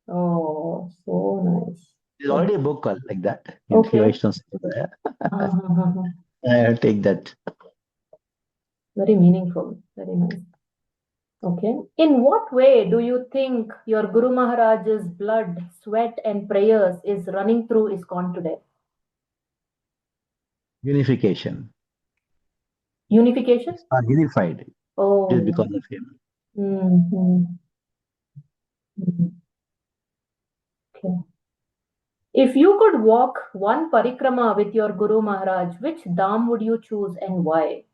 Oh, so nice. There's So, already a book called like that in Sri okay. Vaishnava Sampradaya. Uh-huh. I'll take that. Very meaningful. Very nice. Okay. In what way do you think your Guru Maharaj's blood, sweat, and prayers is running through ISKCON today? Unification. Unification? It's not unified just Oh. because of him. Mhm. Mhm. Okay. If you could walk one parikrama with your Guru Maharaj, which dham would you choose and why?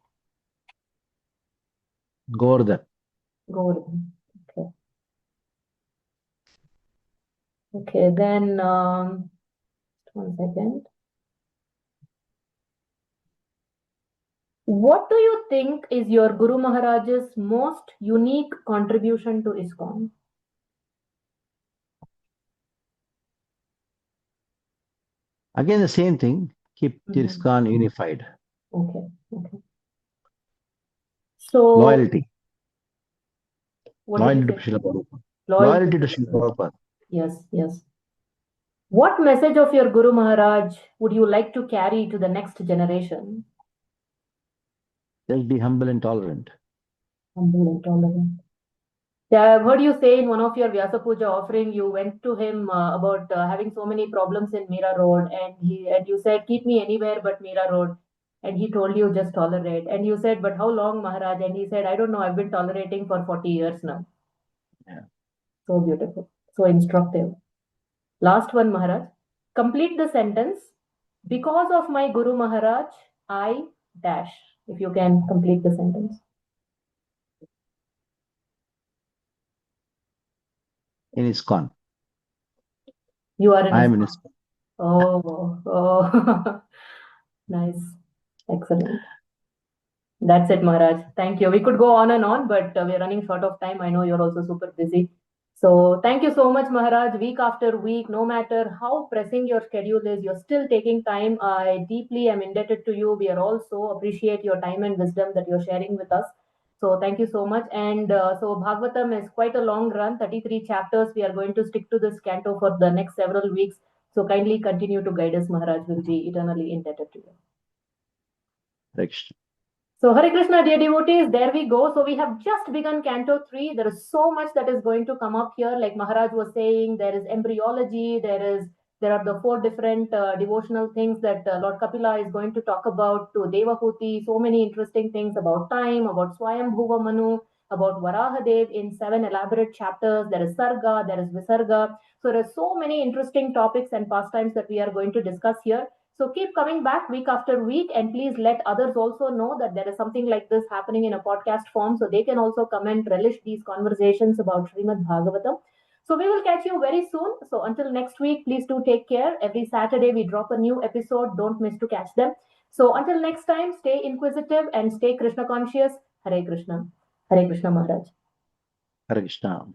Govardhan. Govardhan. Okay. Okay, then 1 second. What do you think is your Guru Maharaj's most unique contribution to ISKCON? Again, the same thing. Keep Mhm. ISKCON unified. Okay, okay. So, Loyalty. what did you Loyalty to say? Srila Prabhupada. Loyal to Loyalty to Srila Srila Prabhupada. Prabhupada. Yes, yes. What message of your Guru Maharaj would you like to carry to the next generation? Just be humble and tolerant. Humble and tolerant. Yeah, I've heard you say in one of your Vyasa Puja offering, you went to him about having so many problems in Meera Road, and you said, "Keep me anywhere but Meera Road," and he told you just tolerate, and you said, "But how long, Maharaj?" And he said, "I don't know. I've been tolerating for 40 years now." Yeah. So beautiful, so instructive. Last one, Maharaj. Complete the sentence. Because of my Guru Maharaj, I dash. If you can complete the sentence. In ISKCON. You are in I am in ISKCON. ISKCON. Oh, nice. Excellent. That's it, Maharaj. Thank you. We could go on and on, but we're running short of time. I know you're also super busy. So thank you so much, Maharaj. Week after week, no matter how pressing your schedule is, you're still taking time. I deeply am indebted to you. We are also appreciate your time and wisdom that you're sharing with us. So thank you so much. And so Bhagavatam is quite a long run, 33 chapters. We are going to stick to this canto for the next several weeks. So kindly continue to guide us, Maharaj. We'll be eternally indebted to you. Parikshit. So Hare Krishna, dear devotees, there we go. So we have just begun Canto 3. There is so much that is going to come up here. Like Maharaj was saying, there is embryology, there are the four different devotional things that Lord Kapila is going to talk about to Devahuti. So many interesting things about time, about Swayambhuva Manu, about Varahadev in 7 elaborate chapters. There is Sarga, there is Visarga. So there are so many interesting topics and pastimes that we are going to discuss here. So keep coming back week after week, and please let others also know that there is something like this happening in a podcast form, so they can also come and relish these conversations about Srimad Bhagavatam. So we will catch you very soon. So until next week, please do take care. Every Saturday we drop a new episode. Don't miss to catch them. So until next time, stay inquisitive and stay Krishna conscious. Hare Krishna. Hare Krishna Maharaj. Hare Krishna.